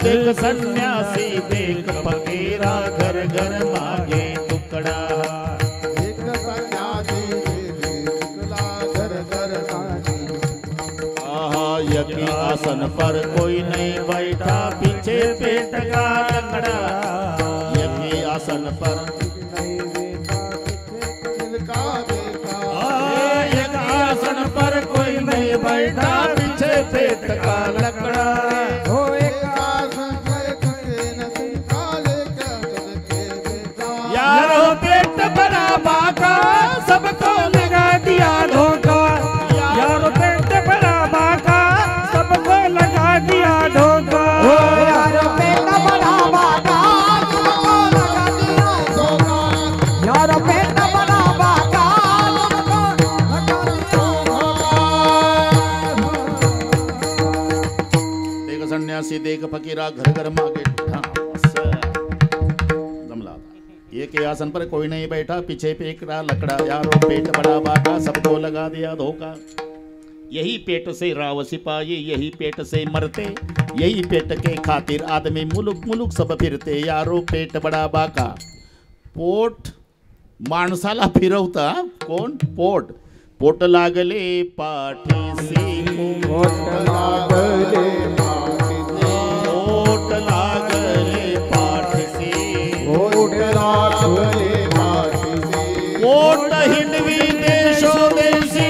देख सन्यासी देख फकीरा घर घर मागे टुकड़ा. देख सन्यासी घर घर मागे. यज्ञ आसन पर कोई नहीं बैठा पीछे पेट का लकड़ा. यज्ञ आसन पर यज्ञ आसन पर कोई नहीं बैठा पीछे पेट का लकड़ा. ऐसे देख फकीरा घर घर मागे हाँ, असं. जमला. एक ही आसन पर कोई नहीं बैठा पीछे फेंकरा लकड़ा यारो पेट बड़ा बाका सबको लगा दिया धोखा. यही पेट से राव सिपाही यही पेट से मरते यही पेट के खातिर आदमी मुलुक मुलुक सब फिरते यारो पेट बडा बाका. पोट माणसाला फिरवता कोण पोट. पोट लागले पाठीसी पोट लागले पोट लागले पाठीसी पोट लागले पाठीसी पोट हिंडवी देशोदेशी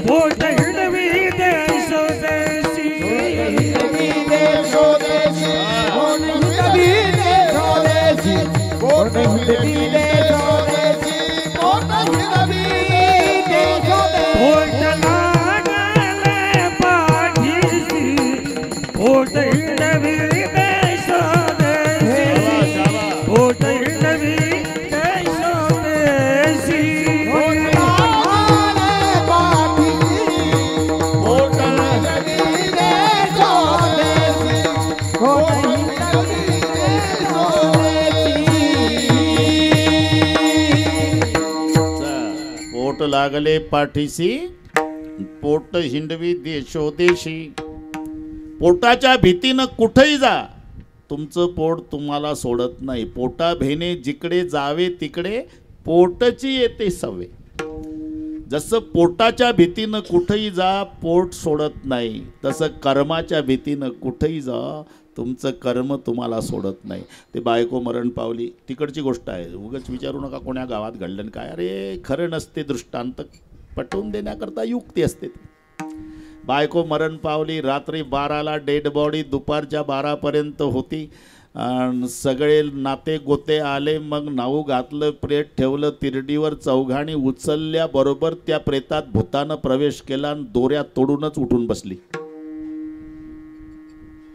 पोट हिंडवी देशोदेशी हिंदवी देशोदेशी पोट हिंदवी देशोदेशी पोट हिंदवी देशोदेशी पोट हिंदवी देशोदेशी पोट लागले पाठीसी पोट हिंडवी देशोदेशी पोट हिंडवी देशोदेशी पोट लागले पाठीसी पोट हिंदवी देशोदेशी पोट हिंदवी देशोदेशी पोट लागले पाठीसी पोट हिंडवी देशोदेशी. पोटाच्या भीतीनं कुठेही जा तुमचं पोट तुम्हाला सोडत नाही. पोटा भेने जिकडे जावे तिकडे पोटची येते सवे. जसं पोटाच्या भीतीनं कुठेही जा पोट सोडत नाही तसं कर्माच्या भीतीनं कुठेही जा तुमचं कर्म तुम्हाला सोडत नाही. ते बायको मरण पावली तिकडची गोष्ट आहे. उगाच विचारू नका कोण्या गावात घडलं काय. अरे खरं नसते दृष्टांत पटवून देण्याकरता युक्ती असते. बायको मरण पावली रात्री 12ला डेड बॉडी दुपारच्या 12पर्यंत होती. सगळे नाते गोते आले मग नाऊ घातलं प्रेत ठेवलं तिरडीवर चौघाणी उचलल्याबरोबर त्या प्रेतात भूतानं प्रवेश केला आणि दोऱ्या तोडूनच उठून बसली.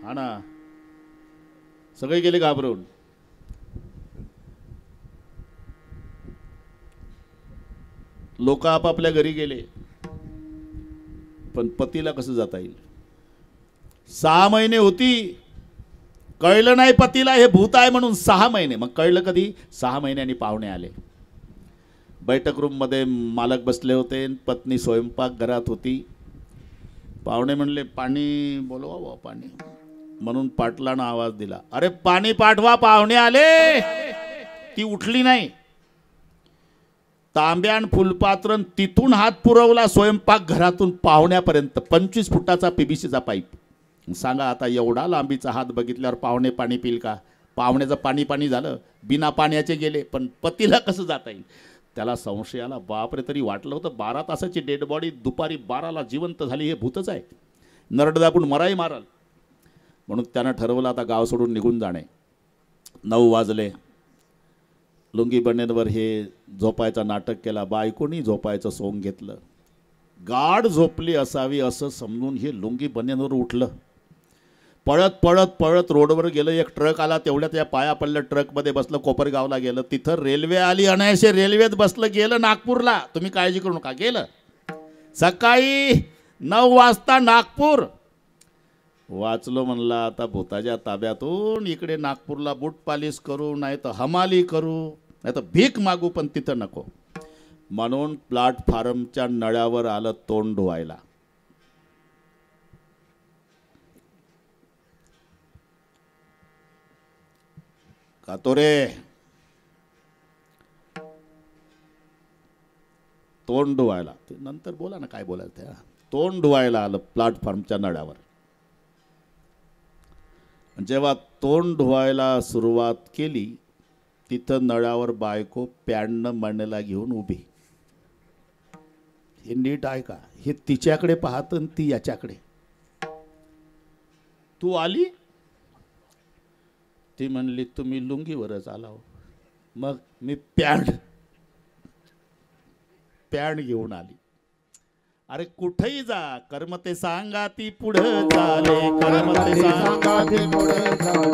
हा ना सगळे गेले घाबरून. लोक आपापल्या घरी गेले पण पतीला कसं जाता येईल. 6 महिने होती कळलं नाही पतीला हे भूत आहे म्हणून. 6 महिने मग कळलं कधी 6 महिन्यांनी पाहुणे आले. बैठक रूम मध्ये मालक बसले होते पत्नी स्वयंपाक घरात होती. पाहुणे म्हणले पाणी बोलवा बुवा पाणी म्हणून पाटलानं आवाज दिला. अरे पाणी पाठवा पाहुणे आले. ती उठली नाही. तांब्यान फुलपात्र तिथून हात पुरवला स्वयंपाक घरातून पाहुण्यापर्यंत 25 फुटाचा पीबीसीचा पाईप. सांगा आता एवढा लांबीचा हात बघितल्यावर पाहुणे पाणी पिल का. पाहुण्याचं पाणी पाणी झालं बिना पाण्याचे गेले पण पतीला कसं जाता येईल. त्याला संशय आला. बापरे तरी वाटलं होतं 12 तासाची डेड बॉडी दुपारी 12ला जिवंत झाली हे भूतच आहे. नरड दाबून मराई माराल म्हणून त्यानं ठरवलं आता गाव सोडून निघून जाणे. 9 वाजले. लुंगी बनेनवर हे झोपायचं नाटक केला. बायकोनी झोपायचं सोंग घेतलं. गाढ झोपली असावी असं समजून हे लुंगी बनेनवर उठलं. पळत पळत पळत रोडवर गेलं. एक ट्रक आला तेवढ्यात या पाया पडलं. ट्रकमध्ये बसलं. कोपरगावला गेलं. तिथं रेल्वे आली. अनायसे रेल्वेत बसलं. गेलं नागपूरला. तुम्ही काळजी करू नका. गेलं सकाळी 9 वाजता नागपूर. वाचलो म्हणला आता भूताच्या ताब्यातून इकडे नागपूरला बूट पालिश करू नाही तर हमाली करू नाही तर भीक मागू पण तिथं नको म्हणून प्लॅटफॉर्मच्या नळ्यावर आलं तोंड धुवायला. का तो रे तोंड धुवायला. ते नंतर बोला ना काय बोलायचं त्या. तोंड धुवायला आलं प्लॅटफॉर्मच्या नळ्यावर. जेव्हा तोंड धुवायला सुरुवात केली तिथं नळावर बायको पॅडनं मण्याला घेऊन उभी. हे नीट आहे का. हे तिच्याकडे पाहत आणि ती याच्याकडे. तू आली. ती म्हणली तुम्ही लुंगीवरच आला हो. मग मी पॅड घेऊन आली. अरे कुठेही जा कर्म ते सांगा ती पुढं चाले. कर्म ते सांगा ती पुढं चाले.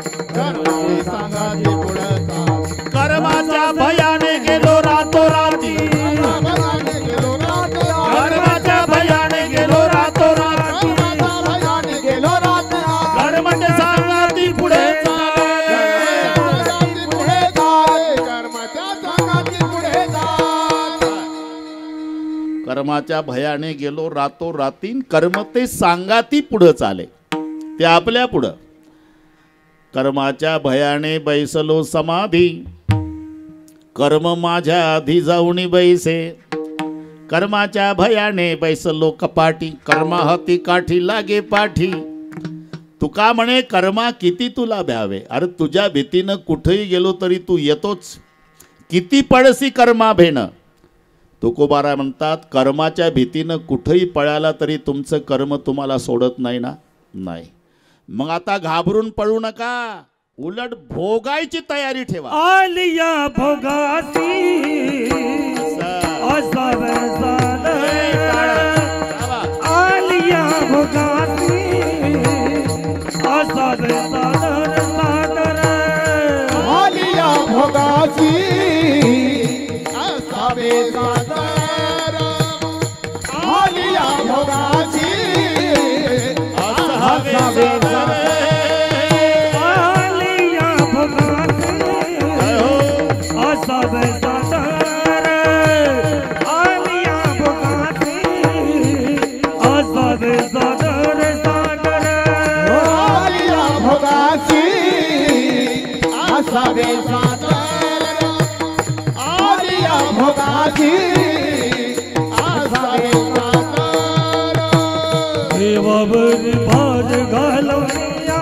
कर्माच्या भयाने गेलो रातोराती. कर्माच्या भयाने गेलो रातोराती. कर्म ते सांगा कर्माच्या भयाने गेलो रातोरातीन कर्म ते सांगाती पुढं चाले ते आपल्या पुढं कर्माच्या भयाने बैसलो समाधी कर्म माझ्या आधी जाऊनी बैसे कर्माच्या भयाने बैसलो कपाटी कर्मा हाती काठी लागे पाठी तुका म्हणे कर्मा किती तुला भ्यावे अरे तुझ्या भीतीनं कुठेही गेलो तरी तू येतोच किती पडसी कर्मा भेण तुकोबारा म्हणतात कर्माच्या भीतीनं कुठेही पळाला तरी तुमचं कर्म तुम्हाला सोडत नाही ना नाही मग आता घाबरून पळू नका उलट भोगायची तयारी ठेवा आलिया भोगासी आलिया भोगासी आलिया भोगासी असावे सादर आलिया भोगासी असावे सावे सादर आलिया भोगासी असावे सादर देवावरी भार घालवनिया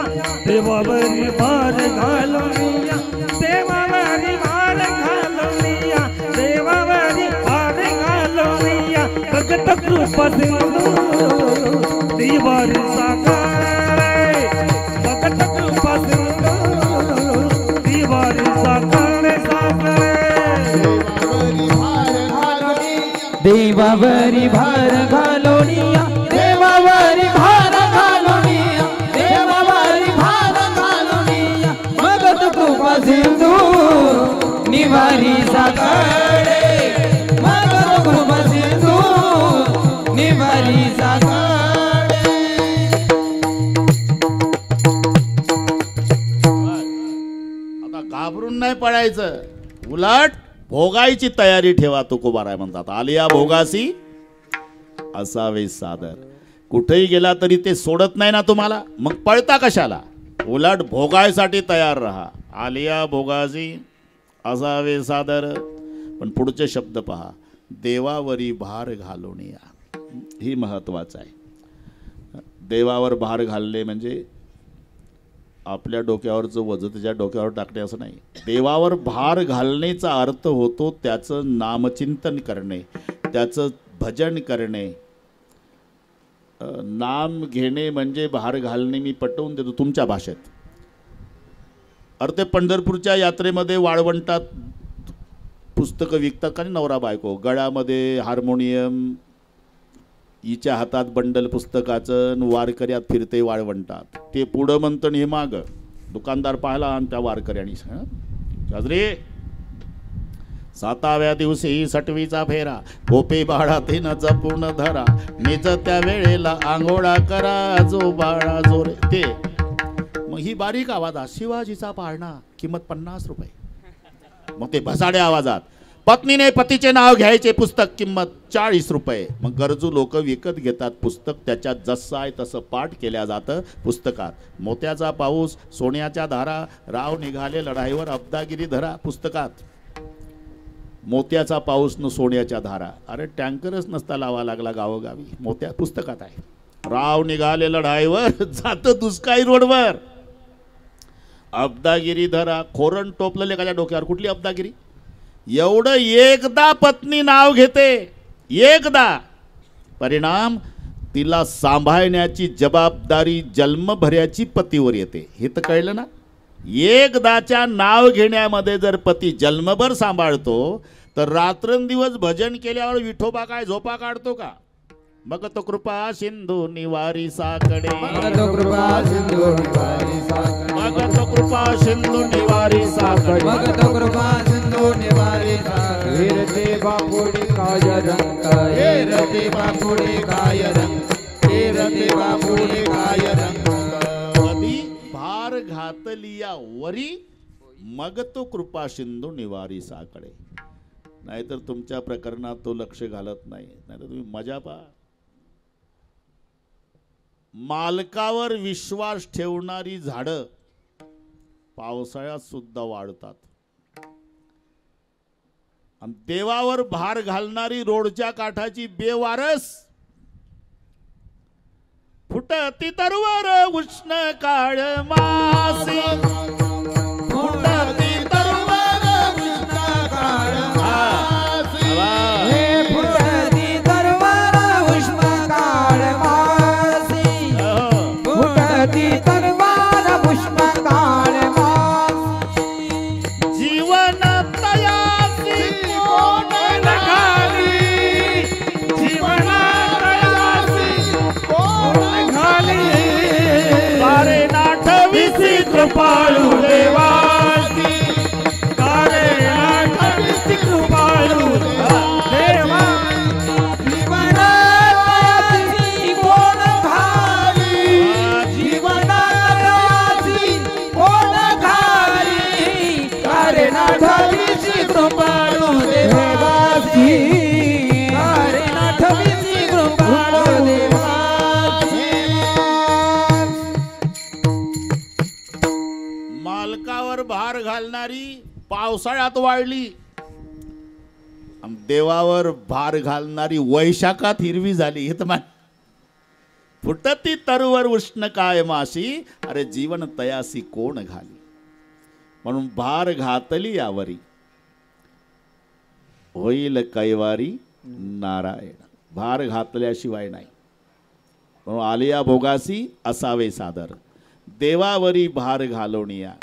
देवावरी भार घालवनिया देवावरी भार घालवनिया देवावरी भार घालवनिया भगत कृपा सिंधू देवारी सागर भगत कृपा सिंधू देवारी सागर देवावरी भार घालोनिया देवावरी भार घालोनिया देवावरी भार घालोनिया भगत कृपा सिंधू निवारी सागरे भगत कृपा सिंधू निवारी सागरे आता घाबरून नाही पडायचं उलट भोगायची तयारी ठेवा तुकोबाराय म्हणतात आलिया भोगासी असावे सादर कुठेही गेला तरी ते सोडत नाही ना तुम्हाला मग पळता कशाला उलट भोगायसाठी तयार राहा आलिया भोगासी असावे सादर पण पुढचे शब्द पहा देवावरी भार घालोनिया ही महत्वाचं आहे देवावर भार घालणे म्हणजे आपल्या डोक्यावरचं वजन त्याच्या डोक्यावर टाकणे असं नाही देवावर भार घालण्याचा अर्थ होतो त्याचं नामचिंतन करणे त्याचं भजन करणे नाम घेणे म्हणजे भार घालणे मी पटवून देतो तुमच्या भाषेत अरे ते पंढरपूरच्या यात्रेमध्ये वाळवंटात पुस्तकं विकतात का नवरा बायको गळ्यामध्ये हार्मोनियम हिच्या हातात बंडल पुस्तकाचं वारकऱ्यात फिरते वाळवंटात ते पुढं म्हणतं हे मागं दुकानदार पाहिला आणि त्या वारकऱ्याने साजरे 7व्या दिवशी सटवीचा फेरा गोपी बाळा तिनं जपून धरा निज त्या वेळेला आंघोळा करा जो बाळा जोरे ते मग ही बारीक आवाजात शिवाजीचा पाळणा किंमत 50 रुपये मग ते भसाड्या आवाजात पत्नीने पतीचे नाव घ्यायचे पुस्तक किंमत 40 रुपये मग गरजू लोक विकत घेतात पुस्तक त्याच्यात जसं आहे तसं पाठ केल्या जातं पुस्तकात मोत्याचा पाऊस सोन्याच्या धारा राव निघाले लढाईवर अब्दागिरी धरा पुस्तकात मोत्याचा पाऊस न सोन्याच्या धारा अरे टँकरच नसता लावा लागला गावोगावी मोत्या पुस्तकात आहे राव निघाले लढाईवर जातं दुष्काळी रोडवर अब्दागिरी धरा खोरण टोपलं लेकाच्या डोक्यावर कुठली अब्दागिरी एवढं एकदा पत्नी नाव घेते एकदा परिणाम तिला सांभाळण्याची जबाबदारी जन्मभराची पतीवर येते हे तर कळलं ना एकदाच्या नाव घेण्यामध्ये जर पती जन्मभर सांभाळतो तर रात्रंदिवस भजन केल्यावर विठोबा काय झोपा काढतो का मग तो कृपा सिंधू निवारी साकडे मग तो कृपा सिंधू निवारी साकडे मग तो कृपा सिंधू निवारी साकडे मग तो कृपा सिंधू निवारी साकडे हेरते बापुडी काय रंग हेरते बापुडी काय रंग हेरते बापुडी काय रंग कधी भार घातलिया वरी मग तो कृपा सिंधू निवारी साकडे नाहीतर तुमच्या प्रकरणात तो लक्ष घालत नाही, नाहीतर तुम्ही मजा पहा. मालकावर विश्वास ठेवणारी झाडं पावसाळ्यात सुद्धा वाढतात आणि देवावर भार घालणारी रोडच्या काठाची बेवारस फुटती तरवर उष्ण काळ मासी, फुटती तरवर उष्ण काळ मासी, फुटती तरवर उष्ण काळ मासी, फुटती तरवर उष्ण काळ मासी. जीवन तयासी कोण घाली, जीवन तयासी कोण घाली, सारे नाठविसी कृपाळू देवासी, कारे आठवीसी कृपाळू देवा. जीवनाची कोण घाली, जीवनाची कोण घाली, कारे नाठवीची कृपाळू देवासी, कारे नाठवीची कृपाळू देवासी. मालकावर भार घालणारी पावसाळ्यात वाढली आणि देवावर भार घालणारी वैशाखात हिरवी झाली. हे तर मान फुटती तरवर उष्ण काय माशी, अरे जीवन तयासी कोण घाली. म्हणून भार घातली यावरी होईल कैवारी नारायण. भार घातल्याशिवाय नाही. म्हणून आलिया भोगासी असावे सादर, देवावरी भार घालवणिया.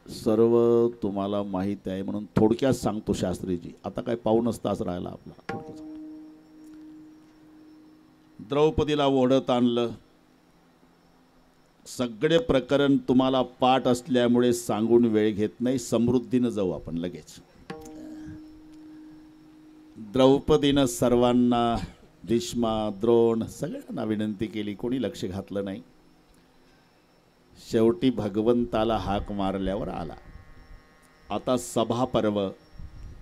सर्व तुम्हाला माहित आहे म्हणून थोडक्यात सांगतो शास्त्रीजी. आता काय पाऊणच तास राहिला आपला. थोडक्यात सांगतो. द्रौपदीला ओढत आणलं. सगळे प्रकरण तुम्हाला पाठ असल्यामुळे सांगून वेळ घेत नाही. समृद्धीनं जाऊ आपण लगेच. द्रौपदीनं सर्वांना, भीष्मा, द्रोण सगळ्यांना विनंती केली. कोणी लक्ष घातलं नाही. शेवटी भगवंताला हाक मारल्यावर आला. आता सभापर्व,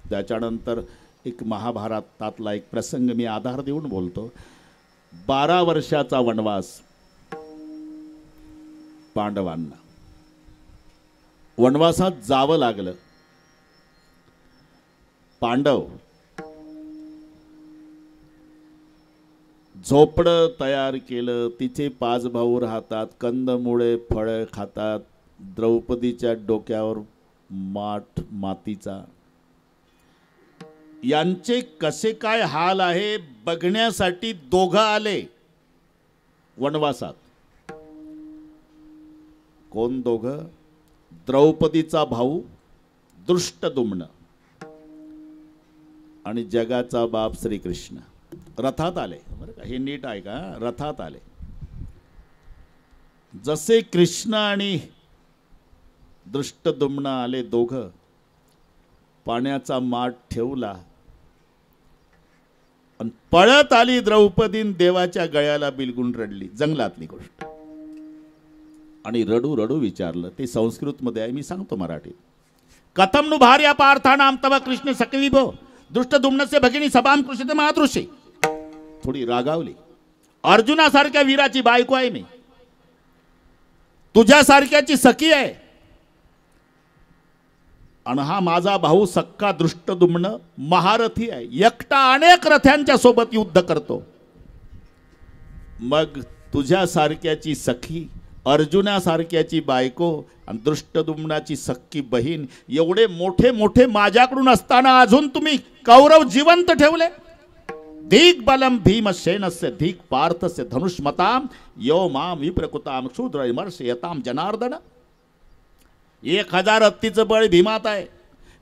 त्याच्यानंतर एक महाभारतातला एक प्रसंग मी आधार देऊन बोलतो. 12 वर्षाचा वनवास पांडवांना. वनवासात जावं लागलं. पांडव झोपडं तयार केलं. तिचे 5 भाऊ राहतात. कंदमुळे फळं खातात. द्रौपदीच्या डोक्यावर मातीचा. यांचे कसे काय हाल आहे बघण्यासाठी दोघं आले वनवासात. कोण दोघं? द्रौपदीचा भाऊ दृष्टद्युम्न आणि जगाचा बाप श्रीकृष्ण रथात आले. बरं का, हे नीट आहे का? रथात आले. जसे कृष्ण आणि दृष्टद्युम्न आले दोघं, पाण्याचा माठ ठेवला आणि पळत आली द्रौपदीन देवाच्या गळ्याला बिलगून रडली. जंगलातली गोष्ट. आणि रडू रडू विचारलं. ते संस्कृत मध्ये आहे, मी सांगतो मराठीत. कथम नु भार्या पार्थानाम तव कृष्ण सकविभो दृष्टद्युम्नस्य भगिनी सभाम कृष्ण मातृषी. थोडी रागावली. अर्जुनासारख्या वीराची बायको आहे मी, तुझ्यासारख्याची सखी आहे. आणि हा माझा भाऊ सक्का दृष्टद्युम्न महारथी आहे. एकटा अनेक रथ्यांच्या सोबत युद्ध करतो. मग तुझ्यासारख्याची सखी, अर्जुनासारख्याची बायको आणि दृष्टद्युम्नाची सख्खी बहीण एवढे मोठे मोठे माझ्याकडून असताना अजून तुम्ही कौरव जिवंत ठेवले. धीक बलम भीमसेनस्य धीक पार्थस्य धनुष्मताम यो माम विप्रकृताम क्षुद्रमर्षयताम जनार्दन. 1000 हत्तीचं बळ भीमात आहे.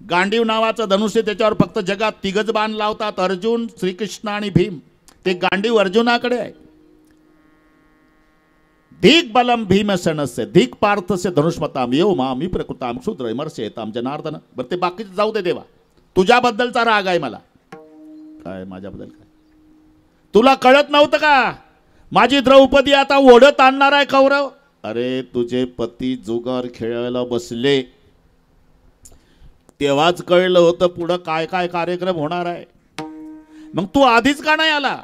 गांडीव नावाचं धनुष्य, त्याच्यावर फक्त जगात 3च बाण लावतात, अर्जुन, श्रीकृष्ण आणि भीम. ते गांडीव अर्जुनाकडे आहे. धीक बलम भीमसेनस्य धीक पार्थस्य धनुष्मताम यो माम विप्रकृताम क्षुद्रमर्षयताम जनार्दन. बरं ते बाकीचं जाऊ दे देवा, तुझ्याबद्दलचा राग आहे मला. काय माझ्याबद्दल काय? तुला कळत नव्हतं का? माझी द्रौपदी आता ओढत आणणार आहे कौरव. अरे तुझे पती जुगार खेळायला बसले तेव्हाच कळलं होतं पुढं काय काय कार्यक्रम होणार आहे. मग तू आधीच का नाही आला?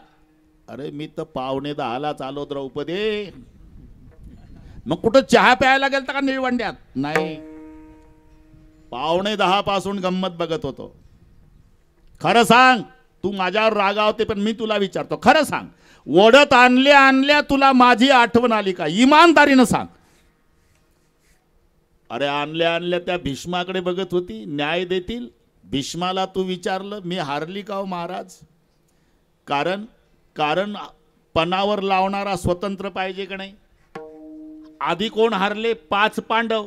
अरे मी तर 9:45 आलो द्रौपदी. मग कुठं चहा प्यायला गेलता का निळवंड्यात? नाही, 9:45 पासून गंमत बघत होतो. खरं सांग, तू माझ्यावर रागावते पण मी तुला विचारतो, खरं सांग, ओढत आणल्या तुला माझी आठवण आली का? इमानदारीनं सांग. अरे आणल्या त्या भीष्माकडे बघत होती, न्याय देतील. भीष्माला तू विचारलं मी हारली का हो महाराज? कारण पणावर लावणारा स्वतंत्र पाहिजे का नाही? आधी कोण हारले? 5 पांडव,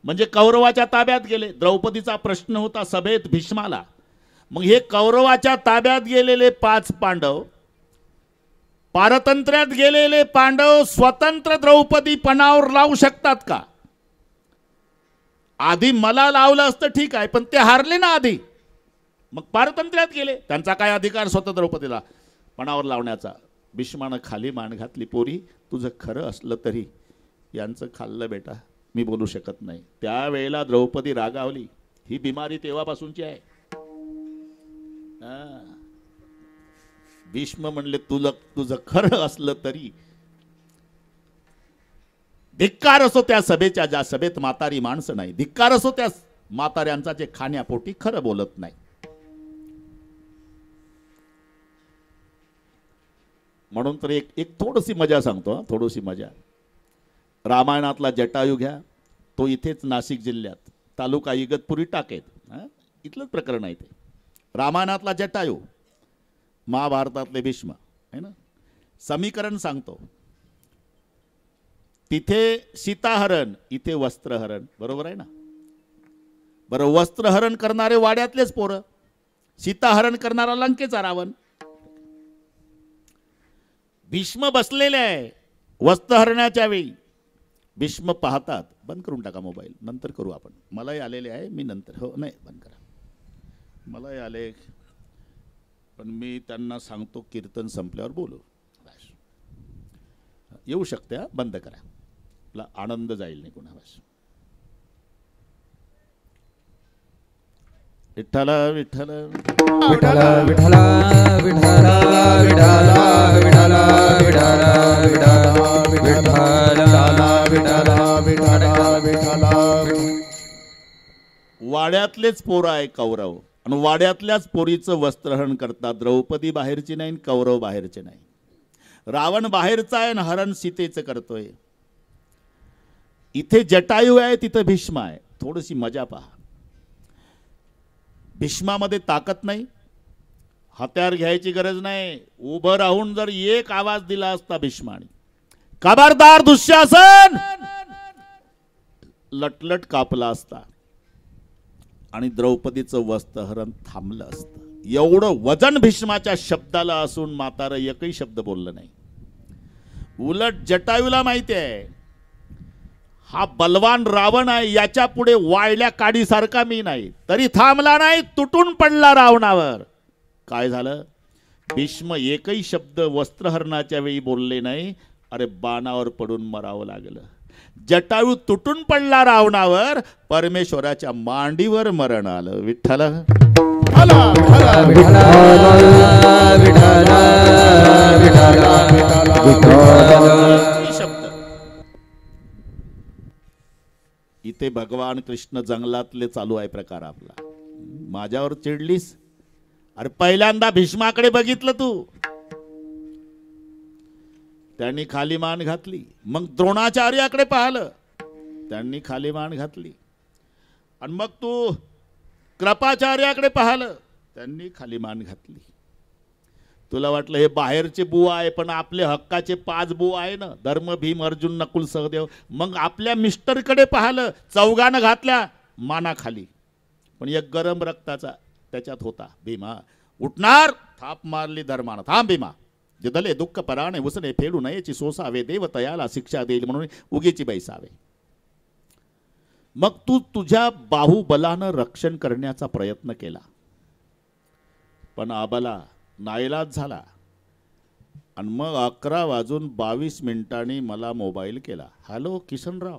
म्हणजे कौरवाच्या ताब्यात गेले. द्रौपदीचा प्रश्न होता सभेत भीष्माला. मग हे कौरवाच्या ताब्यात गेलेले 5 पांडव, पारतंत्र्यात गेलेले पांडव स्वतंत्र द्रौपदी पणावर लावू शकतात का? आधी मला लावलं असतं ठीक आहे, पण ते हारले ना आधी, मग पारतंत्र्यात गेले. त्यांचा काय अधिकार स्वतः द्रौपदीला पणावर लावण्याचा? भीष्मानं खाली मान घातली. पोरी, तुझं खरं असलं तरी यांचं खाल्लं बेटा, मी बोलू शकत नाही. त्यावेळेला द्रौपदी रागावली. ही बिमारी तेव्हापासूनची आहे. भीष्म म्हणले तुझं खरं असलं तरी. धिक्कार असो त्या सभेच्या, ज्या सभेत म्हातारी माणसं नाही. धिक्कार असो त्या म्हाताऱ्यांचा जे खाण्यापोटी खरं बोलत नाही. म्हणून तर एक थोडीशी मजा सांगतो. थोडीशी मजा. रामायणातला जटायू घ्या, तो इथेच नाशिक जिल्ह्यात, तालुका इगतपुरी टाकेत, इथलंच प्रकरण आहे ते. रामायणातला जटायू, महाभारतातले भीष्म आहे ना. समीकरण सांगतो. तिथे सीताहरण, इथे वस्त्रहरण, बरोबर आहे ना? बरं, वस्त्रहरण करणारे वाड्यातलेच पोरं, सीताहरण करणारा लंकेचा रावण. भीष्म बसलेले आहे वस्त्रहरणाच्या वेळी. भीष्म पाहतात. बंद करून टाका मोबाईल, नंतर करू आपण. मलाही आलेले आहे, मी नंतर. हो नाही, बंद करा. मलाही आले, पण मी त्यांना सांगतो कीर्तन संपल्यावर बोलू. येऊ शकते, बंद करा, आपला आनंद जाईल नाही कोणा. बस. विठ्ठल विठ्ठल विठ्ठल विठ्ठल विठ्ठल विठ्ठल विठ्ठल विठ्ठल. वाड्यातलेच पोरं आहे कौरव, आणि वाड्यातल्याच पोरीचं वस्त्रहरण करतात. द्रौपदी बाहेरची नाही, कौरव बाहेरचे नाही. रावण बाहेरचा आहे आणि हरण सीतेचं करतोय. इथे जटायू आहे, तिथं भीष्म आहे. थोडीशी मजा पहा. भीष्मामध्ये ताकद नाही, हत्यार घ्यायची गरज नाही. उभं राहून जर एक आवाज दिला असता भीष्माने, खबरदार दुःशासन, लटलट कापला असता आणि द्रौपदीचं वस्त्रहरण थांबलं असतं. एवढं वजन भीष्माच्या शब्दाला असून म्हातारं एकही शब्द बोललं नाही. उलट जटायूला माहिती आहे हा बलवान रावण आहे, याच्या पुढे वाळल्या काडीसारखा मी नाही. तरी थांबला नाही, तुटून पडला रावणावर. काय झालं? भीष्म एकही शब्द वस्त्रहरणाच्या वेळी बोलले नाही. अरे बाणावर पडून मरावं लागलं. जटायू तुटून पडला रावणावर, परमेश्वराच्या मांडीवर मरण आलं. विठ्ठल शब्द. इथे भगवान कृष्ण जंगलातले चालू आहे प्रकार आपला. माझ्यावर चिडलीस? अरे पहिल्यांदा भीष्माकडे बघितलं तू, त्यांनी खाली मान घातली. मग द्रोणाचार्याकडे पाहिलं, त्यांनी खाली मान घातली. आणि मग तू कृपाचार्याकडे पाहिलं, त्यांनी खाली मान घातली. तुला वाटलं हे बाहेरचे बुवा आहे, पण आपले हक्काचे 5 बुवा आहे ना, धर्म, भीम, अर्जुन, नकुल, सहदेव. मग आपल्या मिस्टरकडे पाहिलं, चौघानं घातल्या माना खाली. पण एक गरम रक्ताचा त्याच्यात होता भीमा. उठणार, थाप मारली धर्मानं. थांब भीमा, जिदले दुःख पराणे उसने फेडू नयेची सोसावे, देव तयाला शिक्षा देईल म्हणून उगीची बैसावे. मग तू तुझ्या बाहुबलानं रक्षण करण्याचा प्रयत्न केला, पण आबाला नाईलाज झाला. आणि मग 11:22 मला मोबाईल केला. हॅलो किशनराव.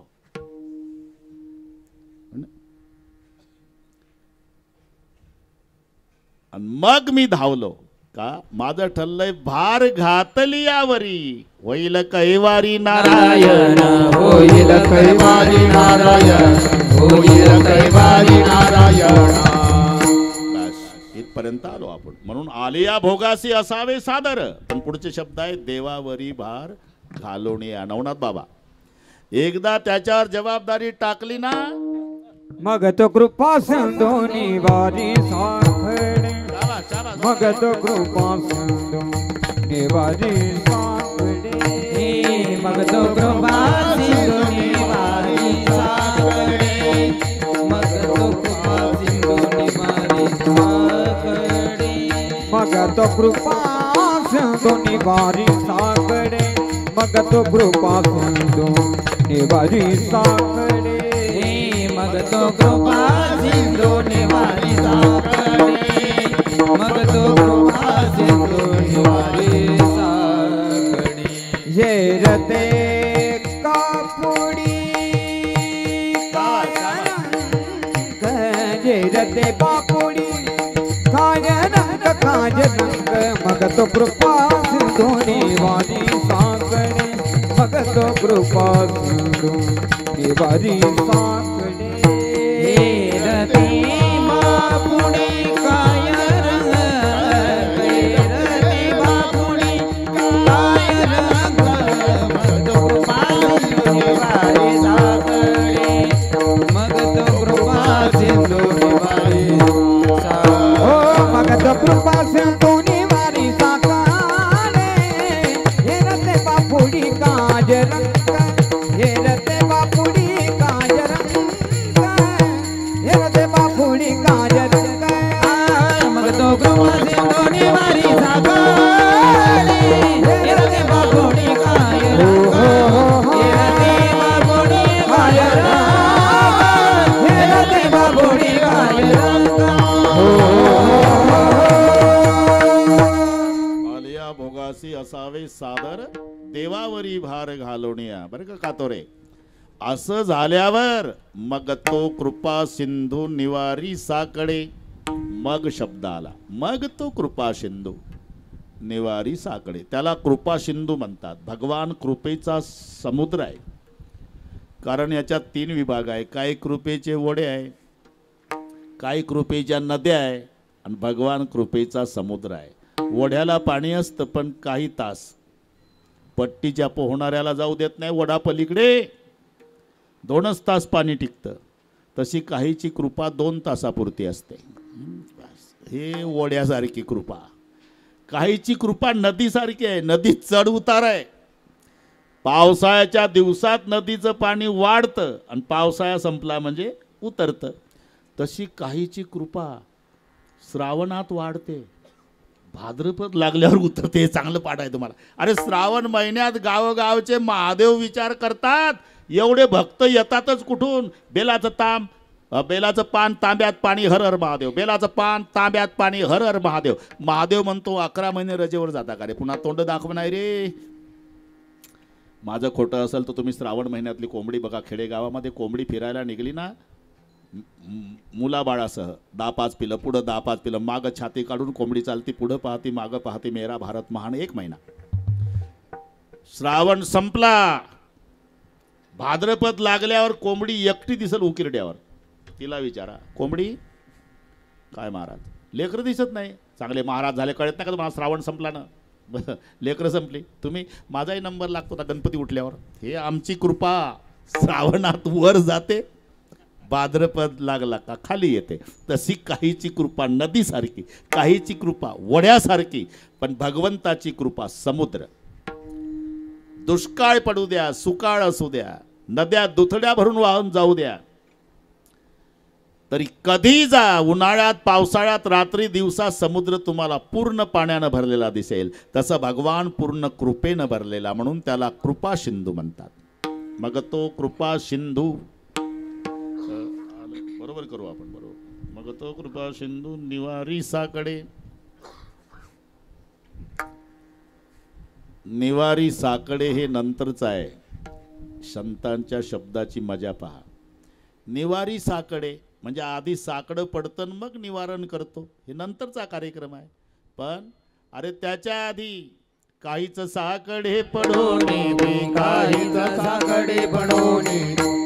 आणि मग मी धावलो. का माझं ठरलंय भार घातली यावरी होईल कैवारी नारायण. होईल कैवारी नारायण. होईल कैवारी नारायण. इथपर्यंत आलो आपण. म्हणून आलिया भोगासी असावे सादर. पण पुढचे शब्द आहेत देवावरी भार घालोनिया. नवनाथ बाबा एकदा त्याच्यावर जबाबदारी टाकली ना मग तो कृपा सिंधू निवारी साखडे. मग तो कृपा सिंधू निवारी साखडे. मग तो कृपा सिंधू निवारी साखडे. मग तो कृपा सिंधू निवारी साखडे. मग तो कृपा सिंधू निवारी साखडे. मग तो कृपा सिंधू निवारी साखडे. मग तो कृपा सिंधू निवारी साखडे. मग तो कृपा सिंधू निवारी साखडे. येरते कापुडी येरते बापुडी काय रंग काज रंग. मग तो कृपा सिंधू निवारी साखडे. मग तो कृपा सिंधू निवारी साखडे. येरते बापुडी काय रंग. येरते बापुडी काय रंग. मग तो कृपा सिंधू निवारी साखडे. मग तो कृपा सिंधू निवारी साखडे. हो मग तो कृपा सिंधू निवारी साखडे. येरते बापुडी काज रंग. येरते बापुडी काज रंग. येरते बापुडी काज रंग. मग तो कृपा सिंधू निवारी साखडे. येरते बापुडी काय रंग. येरते बापुडी काय रंग. येरते बापुडी काय रंग. आलिया भोगासी असावे सादर देवावरी भार घालोनिया. बरं का कातोरे. असं झाल्यावर मग तो कृपा सिंधू निवारी साकडे. मग शब्द आला. मग तो कृपा सिंधू निवारी साकडे. त्याला कृपा सिंधू म्हणतात. भगवान कृपेचा समुद्र आहे. कारण याच्यात 3 विभाग आहे. काही कृपेचे ओढे आहे, काही कृपेच्या नद्या आहे आणि भगवान कृपेचा समुद्र आहे. ओढ्याला पाणी असतं पण काही तास. पट्टीच्या पोहणाऱ्याला जाऊ देत नाही ओढा पलीकडे. 2च तास पाणी टिकतं. तशी काहीची कृपा 2 तासापुरती असते. हे ओढ्यासारखी कृपा. काहीची कृपा नदीसारखी आहे. नदीत चढ उतार आहे. पावसाळ्याच्या दिवसात नदीचं पाणी वाढतं आणि पावसाळा संपला म्हणजे उतरतं. तशी काहीची कृपा श्रावणात वाढते, भाद्रपद लागल्यावर उतरते. हे चांगलं पाठ आहे तुम्हाला. अरे श्रावण महिन्यात गावोगावचे महादेव विचार करतात. एवढे भक्त येतातच कुठून. बेलाचं पान तांब्यात पाणी हर हर महादेव. बेलाचं पान तांब्यात पाणी हर हर महादेव. महादेव म्हणतो 11 महिने रजेवर जाता का रे. पुन्हा तोंड दाखव नाही रे. माझं खोटं असेल तर तुम्ही श्रावण महिन्यातली कोंबडी बघा. खेडेगावामध्ये कोंबडी फिरायला निघली ना मुलाबाळासह 10-5 पिलं पुढं 10-5 पिलं मागं छाती काढून कोंबडी चालती. पुढं पाहती मागं पाहती. मेरा भारत महान. 1 महिना. श्रावण संपला. भाद्रपद लागल्यावर कोंबडी एकटी दिसल उकिरड्यावर. तिला विचारा कोंबडी काय महाराज लेकरं दिसत नाही. चांगले महाराज झाले कळत नाही का तुम्हाला. श्रावण संपला ना लेकरं संपली. तुम्ही माझाही नंबर लागतो ना गणपती उठल्यावर. हे आमची कृपा श्रावणात वर जाते, भाद्रपद लागला का खाली येते. तशी काहीची कृपा नदीसारखी, काहीची कृपा वड्यासारखी, पण भगवंताची कृपा समुद्र. दुष्काळ पडू द्या, सुकाळ असू द्या, नद्या दुथड्या भरून वाहून जाऊ द्या, तरी कधी जा, उन्हाळ्यात पावसाळ्यात रात्री दिवसा समुद्र तुम्हाला पूर्ण पाण्यानं भरलेला दिसेल. तसं भगवान पूर्ण कृपेनं भरलेला, म्हणून त्याला कृपा सिंधू म्हणतात. मग तो कृपा सिंधू बरोबर करू आपण बरोबर. मग तो कृपा सिंधू निवारी साकडे. निवारी साकडे हे नंतरच आहे. संतांच्या शब्दाची मजा पहा. निवारी साकडे म्हणजे आधी साकडं पडतं मग निवारण करतो, हे नंतरचा कार्यक्रम आहे. पण अरे त्याच्या आधी काहीच साकडे पडोने दे, काहीच साकडे पडोने,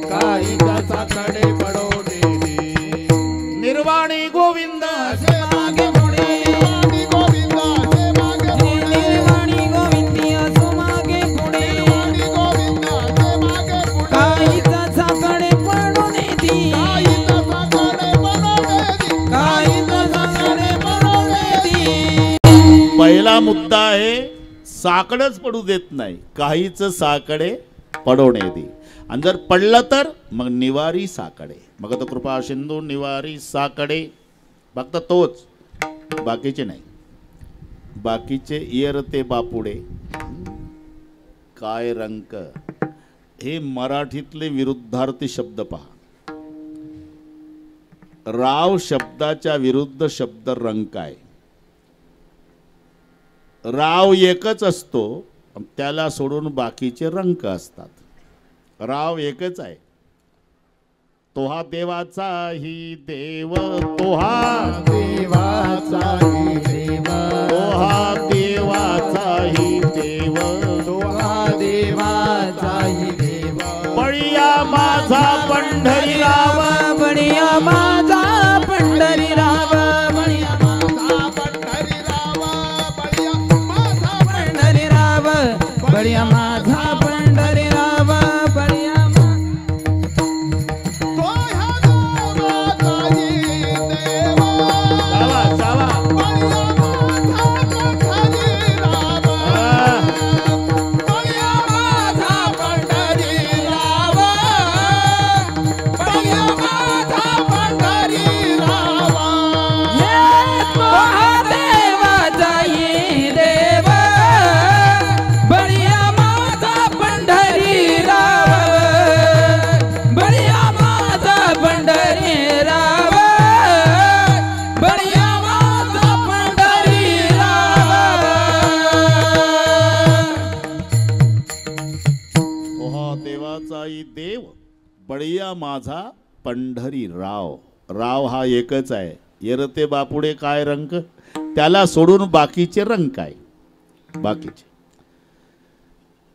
काहीच साकडे पडोने दे. निर्वाणी गोविंद असे मागे पुढे, निर्वाणी गोविंद असे मागे पुढे, निर्वाणी गोविंदी असो मागे पुढे, निर्वाणी गोविंद असे मागे पुढे. काहीचा साकडे पडोने दी, काहीच साकडे पडोने दे, काहीच साकडे पडोने दी. पहिला मुद्दा आहे साकडच पडू देत नाही, काहीच साकडे पडवणे दे. आणि जर पडलं तर मग निवारी साकडे. मग तो कृपा सिंधू निवारी साकडे फक्त तोच, बाकीचे नाही. बाकीचे येर ते बापुडे काय रंक, हे मराठीतले विरुद्धार्थी शब्द पहा. राव शब्दाच्या विरुद्ध शब्द रंक आहे. राव एकच असतो, त्याला सोडून बाकीचे रंक असतात. राव एकच आहे. तोहा देवाचाही देव, तोहा देवाचाही देव, तोहा देवाचाही देव, तोहा देवाचाही देव. बळीया माझा पंढरीराव, बळीया माझा पंढरीराव, बळीया माझा पंढरीराव, बळीया माझा पंढरीराव, बळीया माझा पंढरीराव, बळीया तोहा देवाचाही देव, चावा चावा. बळीया माझा पंढरीराव, बळीया माझा पंढरीराव, बळीया माझा पंढरीराव. महादेवाचाही देव, बळीया माझा पंढरीराव, बळीया माझा पंढरीराव, बळीया माझा पंढरीराव. तोहा देवाचाही देव, बळीया माझा पंढरीराव. राव हा एकच आहे. येरते बापुडे काय रंक, त्याला सोडून बाकीचे रंक आहे. बाकीचे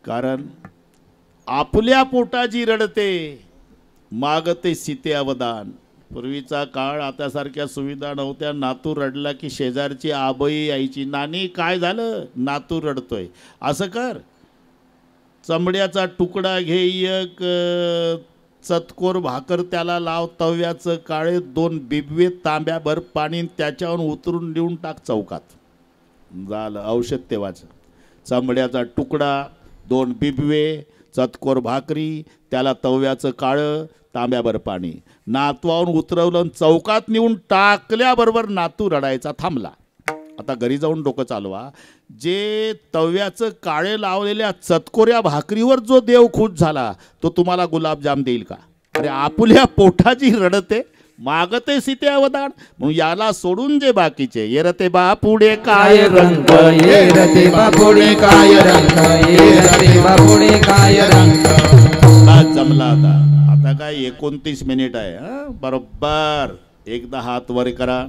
कारण आपल्या पोटाची रडते, मागते सीते अवदान. पूर्वीचा काळ, आतासारख्या सुविधा नव्हत्या. नातू रडला की शेजारची आबई यायची, नानी काय झालं, नातू रडतोय, असं कर, चमड्याचा तुकडा घे, एक चतकोर भाकर त्याला लाव, तव्याचं काळे 2 बिबवे तांब्याभर पाणी त्याच्यावर उतरून देऊन टाक चौकात. झालं औषध तेव्हाचं. चमड्याचा तुकडा, 2 बिबवे, चतकोर भाकरी, त्याला तव्याचं काळं, तांब्याभर पाणी. नातवाहून उतरवलं, चौकात नेऊन टाकल्याबरोबर नातू रडायचा थांबला. आता घरी जाऊन डोकं चालवा. जे तव्याचं काळे लावलेल्या चतकोऱ्या भाकरीवर जो देव खुश झाला तो तुम्हाला गुलाबजाम देईल का? अरे आपल्या पोटाची रडते, मागते सीते अवदान. म्हणून याला सोडून जे बाकीचे, येरते बा पुढे काय रंग, येरते बापुडे काय रंग, येरते बापुडे काय रंग. जमला आता. आता काय 29 मिनिट आहे. बरोबर एकदा हात वर करा.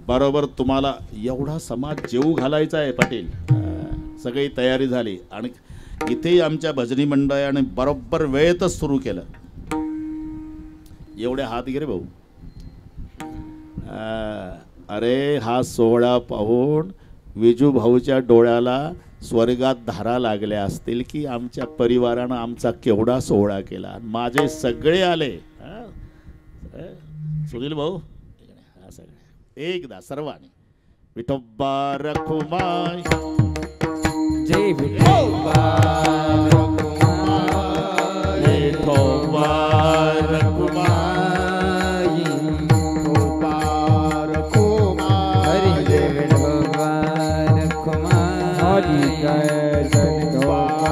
बरोबर तुम्हाला एवढा समाज जेवू घालायचा आहे पाटील. सगळी तयारी झाली आणि इथेही आमच्या भजनी मंडळाने बरोबर वेळेतच सुरू केलं. एवढे हात गिरे भाऊ. अरे हा सोहळा पाहून विजू भाऊच्या डोळ्याला स्वर्गात धारा लागल्या असतील की आमच्या परिवारानं आमचा केवढा सोहळा केला. माझे सगळे आले. सुनील भाऊ एकदा सर्वांनी विठोबा रखुमाई, जय विठोबा विठोबा रखुमाई, हरी जय विठोबा रखुमाई, हरी जय विठोबा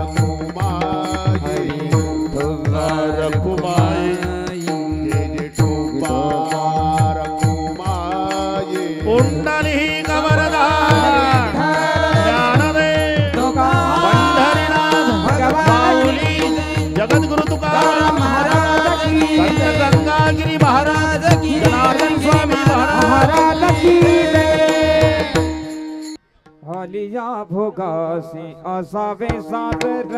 रखुमाई, पुंडलिक वरदान भोगासी असावे सादर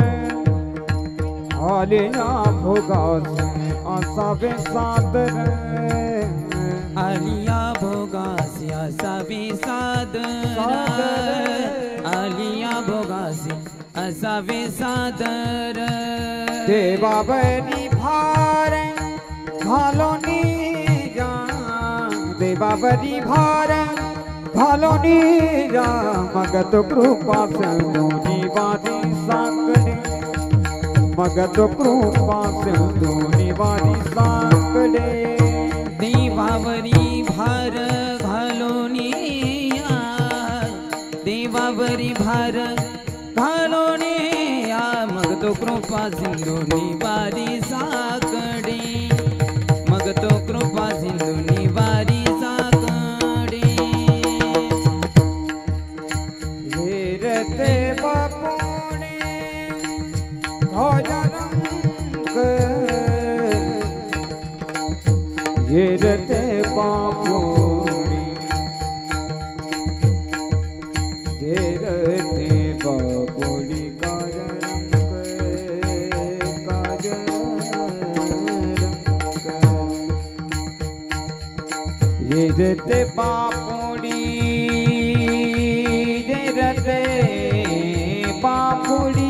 आलिया भोगासी असावे सादर आलिया भोगासी असावे सादर आलिया भोगासी असावे सादर देवावरी भार घालोनी जा देवावरी भार घालोनी जा मगत कृपा सिंधुनी वारी सांगडे मगत कृपा सिंधुनी वारी सांगडे देवावरी भार घालोनी देवावरी भार घालोनी मग तो कृपा सिंधुनी वारी साकडे मग तो कृपा सिंधुनी वारी साकडे हेरते बापुणे भोजनंक हेरते बापुणे हेरते बापुणे हेरते बापुड़ी हेरते बापुड़ी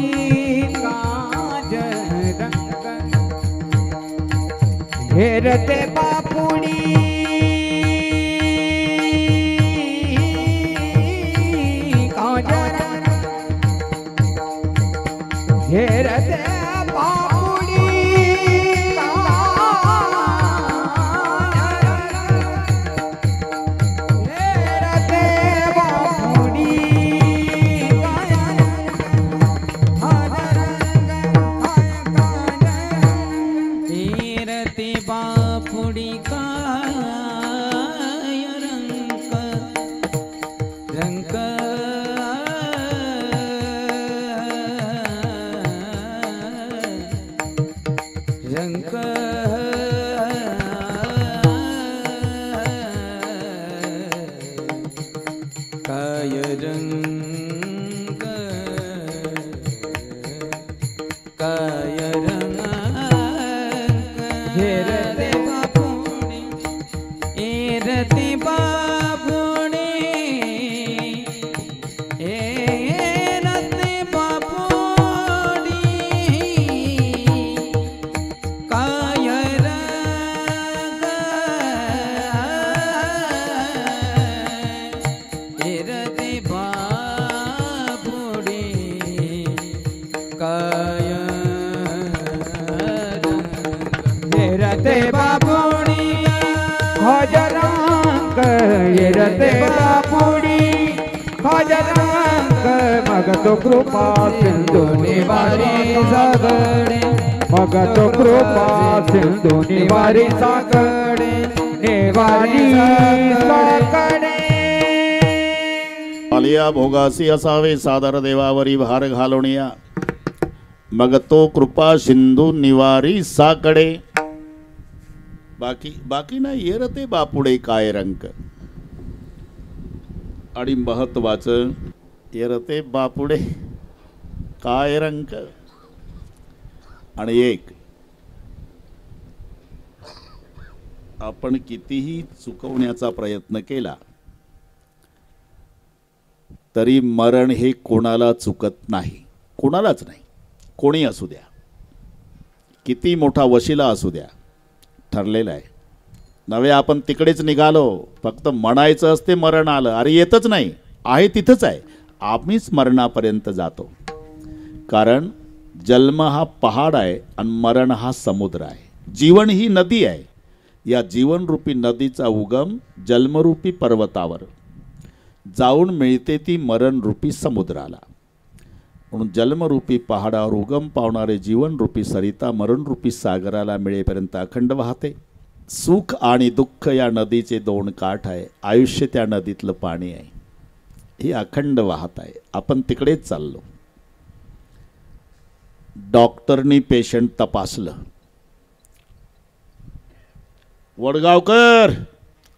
काज रंग हेरते बापुड़ी काज रंग हेरते मगतो कृपा सिंधु निवारी सागडे मगतो कृपा सिंधु निवारी सागडे निवारी सागडे आलिया भोगासी असावे सादर देवावरी भार घालोनिया मग तो कृपा सिंधू निवारी साकडे बाकी ना येरते बापुडे काय रंक आणि महत्वाचं येरते बापुडे काय रंक आणि एक आपण कितीही चुकवण्याचा प्रयत्न केला तरी मरण हे कोणाला चुकत नाही, कोणालाच नाही, कोणी असू द्या, किती मोठा वशिला असू द्या, ठरलेलं आहे. नवे आपण तिकडेच निघालो, फक्त म्हणायचं असते मरण आलं, अरे येतच नाही, आहे तिथंच आहे. आम्हीच मरणापर्यंत जातो, कारण जन्म हा पहाड आहे आणि मरण हा समुद्र आहे. जीवन ही नदी आहे, या जीवनरूपी नदीचा उगम जन्मरूपी पर्वतावर जाऊन मिळते ती मरणरूपी समुद्राला. म्हणून जन्मरूपी पहाडावर उगम पावणारे जीवनरूपी सरिता मरणरूपी सागराला मिळेपर्यंत अखंड वाहते. सुख आणि दुःख या नदीचे दोन काठ आहे, आयुष्य त्या नदीतलं पाणी आहे, हे अखंड वाहत आहे. आपण तिकडेच चाललो. डॉक्टरनी पेशंट तपासलं, वडगावकर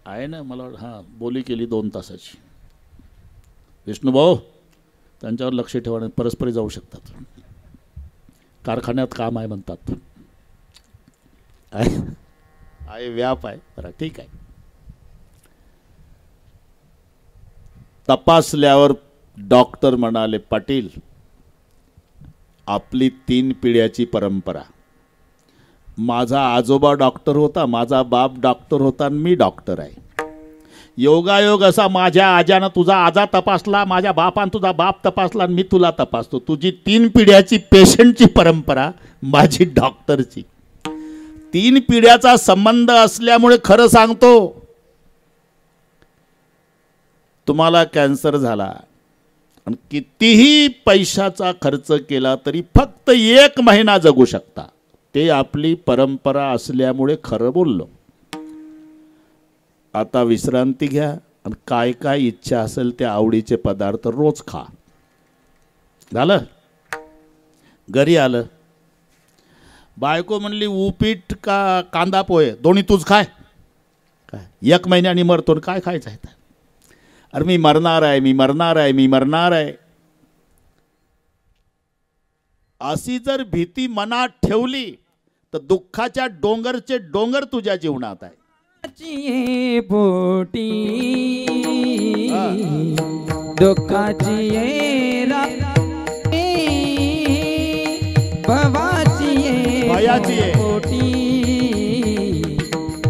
आहे ना, मला हां बोली केली 2 तासाची. विष्णुभाऊ त्यांच्यावर लक्ष ठेवा, परस्परी जाऊ शकतात. कारखान्यात काम आहे म्हणतात, आहे व्याप आहे, बरं ठीक आहे. तपासल्यावर डॉक्टर म्हणाले, पाटील आपली 3 पिढ्याची परंपरा. माझा आजोबा डॉक्टर होता, माझा बाप डॉक्टर होता आणि मी डॉक्टर आहे. योगायोग असा माझ्या आजानं तुझा आजा तपासला, माझ्या बापानं तुझा बाप तपासला आणि मी तुला तपासतो. तुझी 3 पिढ्याची पेशंटची परंपरा, माझी डॉक्टरची. 3 पिढ्याचा संबंध असल्यामुळे खरं सांगतो, तुम्हाला कॅन्सर झाला आणि कितीही पैशाचा खर्च केला तरी फक्त 1 महिना जगू शकता. ते आपली परंपरा असल्यामुळे खरं बोललो. आता विश्रांती घ्या आणि काय काय इच्छा असेल त्या आवडीचे पदार्थ रोज खा. झालं? घरी आलं, बायको म्हणली उपीट का कांदा पोहे दोन्ही तूच खाय. काय 1 महिन्याने मरतो, काय खायचं आहे? अरे मी मरणार आहे, मी मरणार आहे, मी मरणार आहे. अशी जर भीती मनात ठेवली तर दुःखाच्या डोंगरचे डोंगर तुझ्या जीवनात आहे. पोटी दुःखाची भयाची पोटी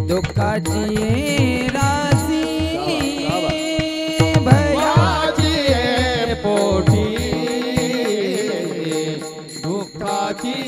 दुःखाची राशी भयाची पोटी दुःखाची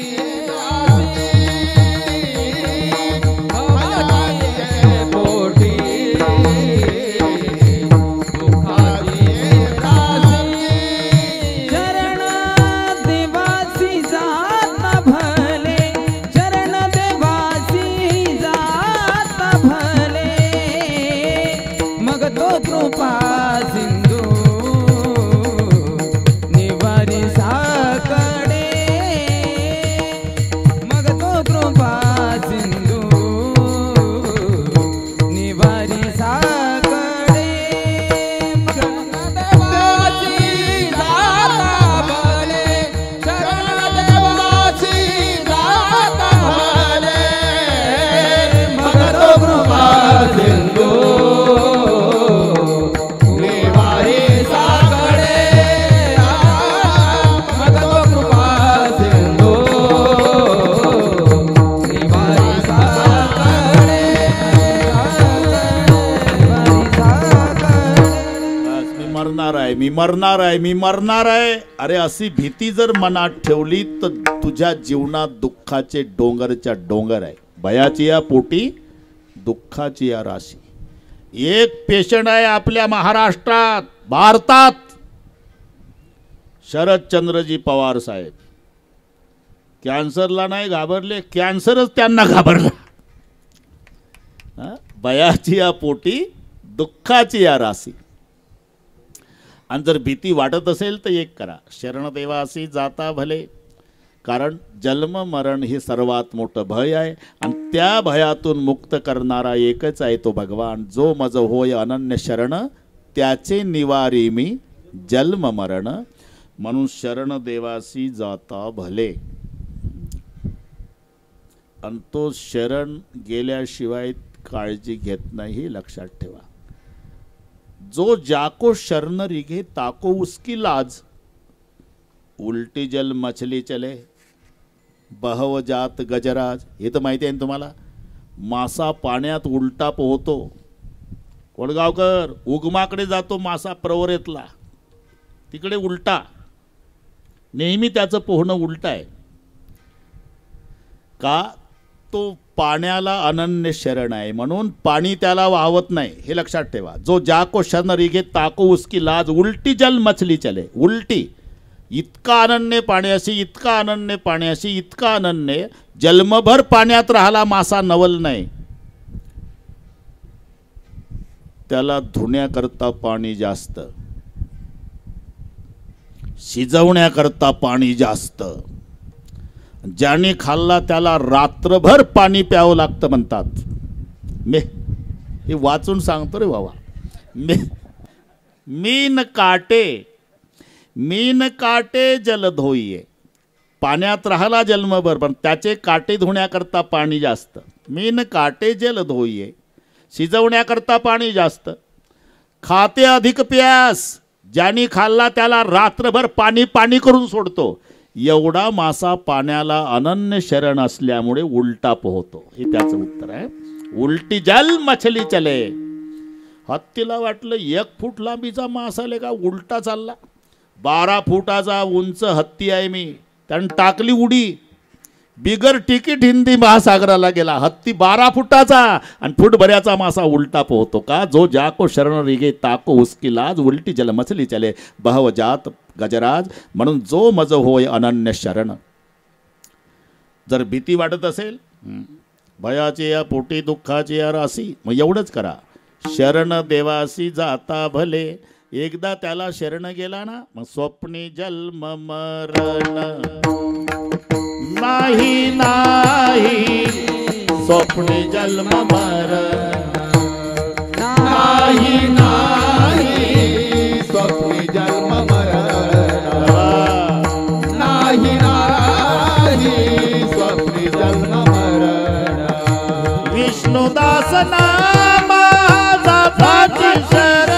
मी मरणार आहे, मी मरणार आहे. अरे अशी भीती जर मनात ठेवली तर तुझ्या जीवनात दुःखाचे डोंगरच्या डोंगर आहे. भयाची या पोटी दुःखाची या राशी. एक पेशंट आहे आपल्या महाराष्ट्रात, भारतात, शरदचंद्रजी पवार साहेब. कॅन्सरला नाही घाबरले, कॅन्सरच त्यांना घाबरला. भयाची या पोटी दुःखाची या राशी. आणि जर भीती वाटत असेल तर एक करा, शरणदेवासी जाता भले. कारण जन्म मरण हे सर्वात मोठं भय आहे आणि त्या भयातून मुक्त करणारा एकच आहे तो भगवान. जो मज होय अनन्य शरण, त्याचे निवारी मी जन्म मरण. म्हणून शरणदेवासी जाता भले. आणि तो शरण गेल्याशिवाय काळजी घेत नाही, हे लक्षात ठेवा. जो जाको शरण रिघे ताको उसकी लाज. उलटी जल मछली चले बहव जात गजराज. हे तर माहिती आहे ना तुम्हाला. मासा पाण्यात उलटा पोहतो. कोळगावकर उगमाकडे जातो मासा प्रवरेतला, तिकडे उलटा. नेहमी त्याचं पोहणं उलट आहे. का? तो पाण्याला अनन्य शरण आहे म्हणून पाणी त्याला वाहवत नाही, हे लक्षात ठेवा. जो जाको शरण रिघे ताको उसकी लाज. उलटी जल मछली चले. उलटी. इतका अनन्य पाण्याशी, इतका अनन्य पाण्याशी, इतका अनन्य, जन्मभर पाण्यात राहिला मासा नवल नाही. त्याला धुण्याकरता पाणी जास्त, शिजवण्याकरता पाणी जास्त. ज्याने खाल्ला त्याला रात्रभर पाणी प्यावं लागतं म्हणतात. हे वाचून सांगतो रे बाबा. मीन काटे मीन काटे जल धोईये. पाण्यात राहिला जन्मभर पण त्याचे काटे धुण्याकरता पाणी जास्त. मीन काटे जल धोईये, शिजवण्याकरता पाणी जास्त. खाते अधिक प्यास, ज्यानी खाल्ला त्याला रात्रभर पाणी पाणी करून सोडतो. एवढा मासा पाण्याला अनन्य शरण असल्यामुळे उलटा पोहतो. हे त्याचं उत्तर आहे. उलटी जल मछली चले. हत्तीला वाटलं 1 फूट लांबीचा मासा आले का उलटा चालला. 12 फुटाचा उंच हत्ती आहे मी. त्यानं टाकली उडी, बिगर तिकीट हिंदी महासागराला गेला. हत्ती 12 फुटाचा आणि फुटभऱ्याचा मासा उलटा पोहतो का. जो जाको शरण रिगे ताको उसकी लाज, उलटी जल मछली चले बहव जात गजराज. म्हणून जो मज होय अनन्य शरण. जर भीती वाटत असेल, भयाची या पोटी दुःखाची या राशी, मग एवढंच करा. शरण देवासी जाता भले. एकदा त्याला शरण गेला ना मग स्वप्नी जन्म मरण नाही नाही. स्वप्नी जन्म मरण नाही नाही. स्वप्नी जन्म मरण नाही नाही. स्वप्नी जन्म मरण. विष्णुदास नामा जाताची शरण.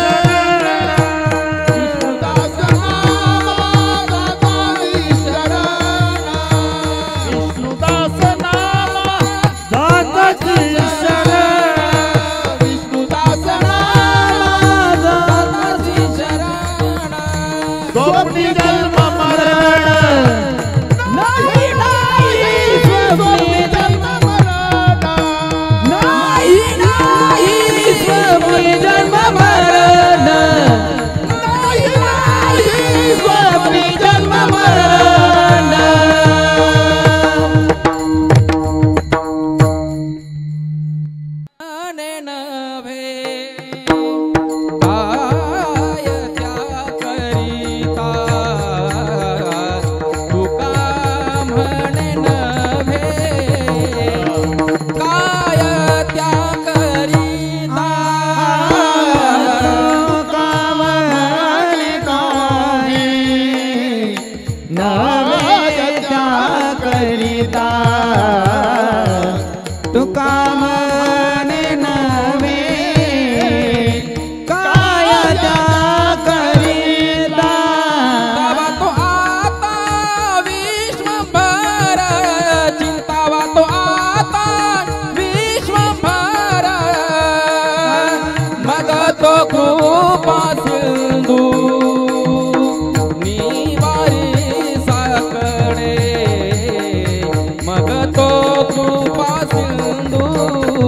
मग तो कृपा सिंधू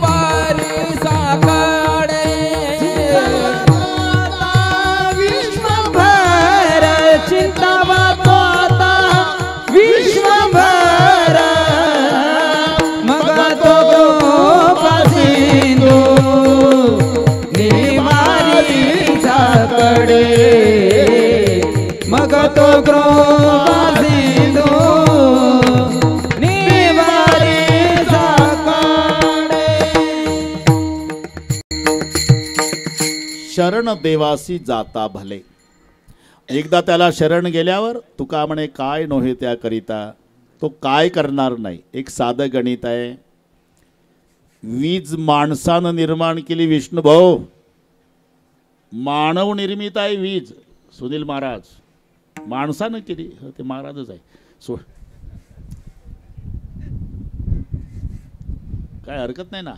निवारी साकडे. शरण देवासी जाता भले. एकदा त्याला शरण गेल्यावर तुका म्हणे काय नोहे त्याकरिता. तो काय करणार नाही. एक साधं गणित आहे. वीज माणसानं निर्माण केली विष्णू भाऊ. मानव निर्मित आहे वीज. सुनील महाराज माणसानं केली. ते महाराजच आहे. काय हरकत नाही ना.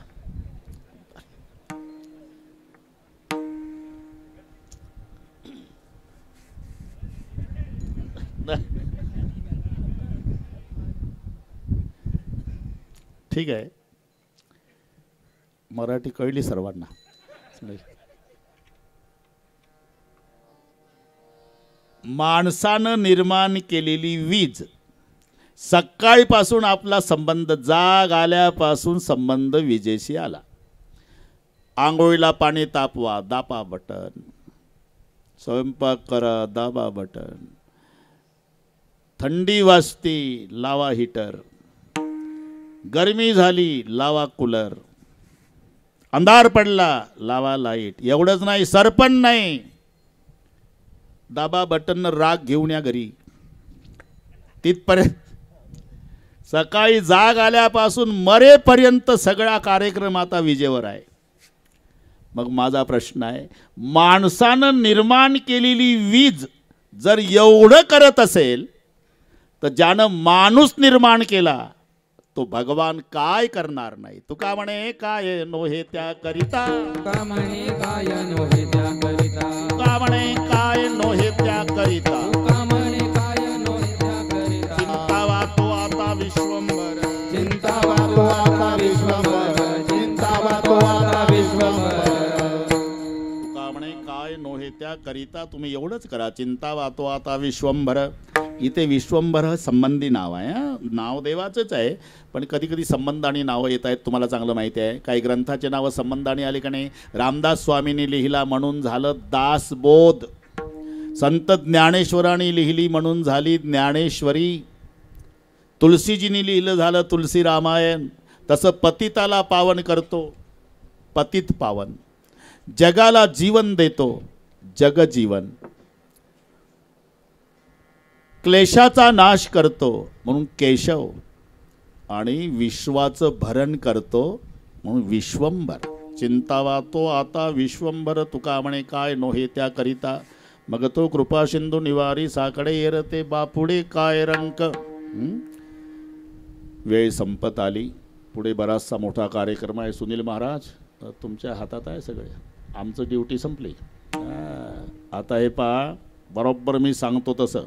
ठीक आहे. मराठी कळली सर्वांना. माणसानं निर्माण केलेली वीज. सकाळीपासून आपला संबंध, जाग आल्यापासून संबंध विजेशी आला. आंघोळीला पाणी तापवा, दाबा बटन. स्वयंपाक करा, दाबा बटन. थंडी वाजती, लावा हीटर. गरमी झाली, लावा कूलर. अंधार पडला, लावा लाईट. एवढंच नाही, सरपण नाही. दाबा बटन राग घेऊन या घरी. तिथपर्यंत सकाळी जाग आल्यापासून मरेपर्यंत सगळा कार्यक्रम आता विजेवर आहे. मग माझा प्रश्न आहे, माणसानं निर्माण केलेली वीज जर एवढं करत असेल तर ज्यानं माणूस निर्माण केला तो भगवान काय करणार नाही. तुका म्हणे काय नोहे त्या करिता, तुका म्हणे काय नोहे त्या करिता, तुका म्हणे काय नोहे त्या करिता, तुका म्हणे काय नोहे त्या करिता. चिंता वातो आता विश्वंभर, चिंता वातो आता विश्वंभर, चिंता वातो आता विश्वंभर. तुका म्हणे काय नोहे त्या करिता, तुम्ही एवढंच करा. चिंता वातो आता विश्वंभर. इथे विश्वंभर संबंधी नाव आहे. नाव देवाचंच आहे, पण कधी कधी संबंध आणि नावं येत आहेत. तुम्हाला चांगलं माहिती आहे. काही ग्रंथाचे नावं संबंधाने आले का नाही. रामदास स्वामींनी लिहिला म्हणून झालं दासबोध, संत ज्ञानेश्वरांनी लिहिली म्हणून झाली ज्ञानेश्वरी, तुलसीजींनी लिहिलं झालं तुलसी रामायण. तसं पतिताला पावन करतो पतित पावन, जगाला जीवन देतो जगजीवन, क्लेशाचा नाश करतो म्हणून केशव, आणि विश्वाचं भरण करतो म्हणून विश्वंभर. चिंता वातो आता विश्वंभर, तुका म्हणे काय नोहे त्या करिता, मग तो कृपा सिंधू निवारी साकडे येरते बापुडे काय रंक. वेळ संपत आली. पुढे बराचसा मोठा कार्यक्रम आहे. सुनील महाराज तुमच्या हातात आहे सगळे. आमचं ड्युटी संपली. आता हे पहा, बरोबर मी सांगतो तसं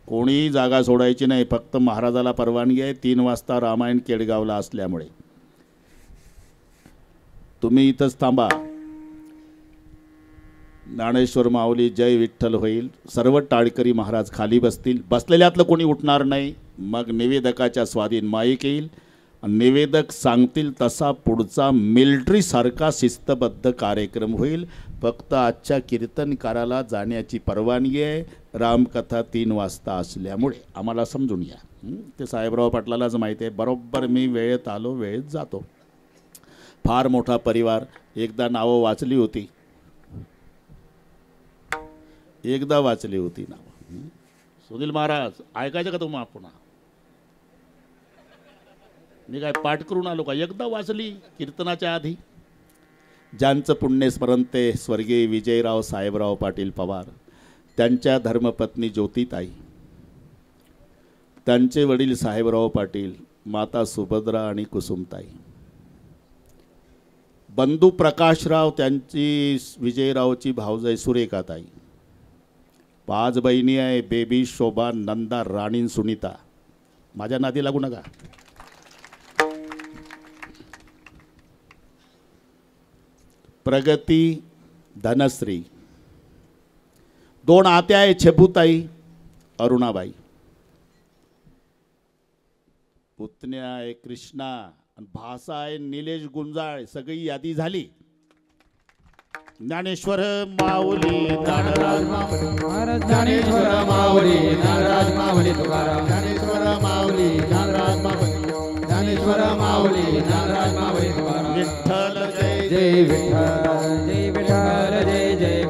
कोणीही जागा सोडायची नाही. फक्त महाराजाला परवानगी आहे. 3 वाजता रामायण केडगावला असल्यामुळे तुम्ही इथंच थांबा. ज्ञानेश्वर माऊली जय विठ्ठल होईल. सर्व टाळकरी महाराज खाली बसतील. बसलेल्यातलं कोणी उठणार नाही. मग निवेदकाच्या स्वाधीन माईक येईल. निवेदक सांगतील तसा पुढचा मिलिटरीसारखा शिस्तबद्ध कार्यक्रम होईल. फक्त आजच्या कीर्तनकाराला जाण्याची परवानगी आहे. रामकथा 3 वाजता असल्यामुळे आम्हाला समजून घ्या. ते साहेबराव पाटलालाच माहिती आहे. बरोबर मी वेळेत आलो, वेळेत जातो. फार मोठा परिवार. एकदा नावं वाचली होती, एकदा वाचली होती नावं. सुनील महाराज ऐकायचं का तुम्हाला पुन्हा? मी काय पाठ करून आलो का? एकदा वाचली कीर्तनाच्या आधी. ज्यांचं पुण्यस्मरण ते स्वर्गीय विजयराव साहेबराव पाटील पवार, त्यांच्या धर्मपत्नी ज्योतिताई, त्यांचे वडील साहेबराव पाटील, माता सुभद्रा आणि कुसुमताई, बंधू प्रकाशराव, त्यांची विजयरावची भावजाई सुरेखाताई, 5 बहिणी आहे, बेबी, शोभा, नंदा, राणी, सुनीता. माझ्या नादी लागू नका. प्रगती, धनश्री, 2 आत्या आहे, छेबुताई, अरुणाबाई, पुतण्या आहे कृष्णा, आणि भासा आहे निलेश गुंजाळ. सगळी यादी झाली. ज्ञानेश्वर माऊली ज्ञानराज माऊली, ज्ञानेश्वर माऊली ज्ञानराज माऊली तुकाराम, ज्ञानेश्वर माऊली ज्ञानराज माऊली, ज्ञानेश्वर माऊली ज्ञानराज माऊली तुकाराम. विठ्ठल जय जय विठ्ठल, जय विठ्ठल, जय जय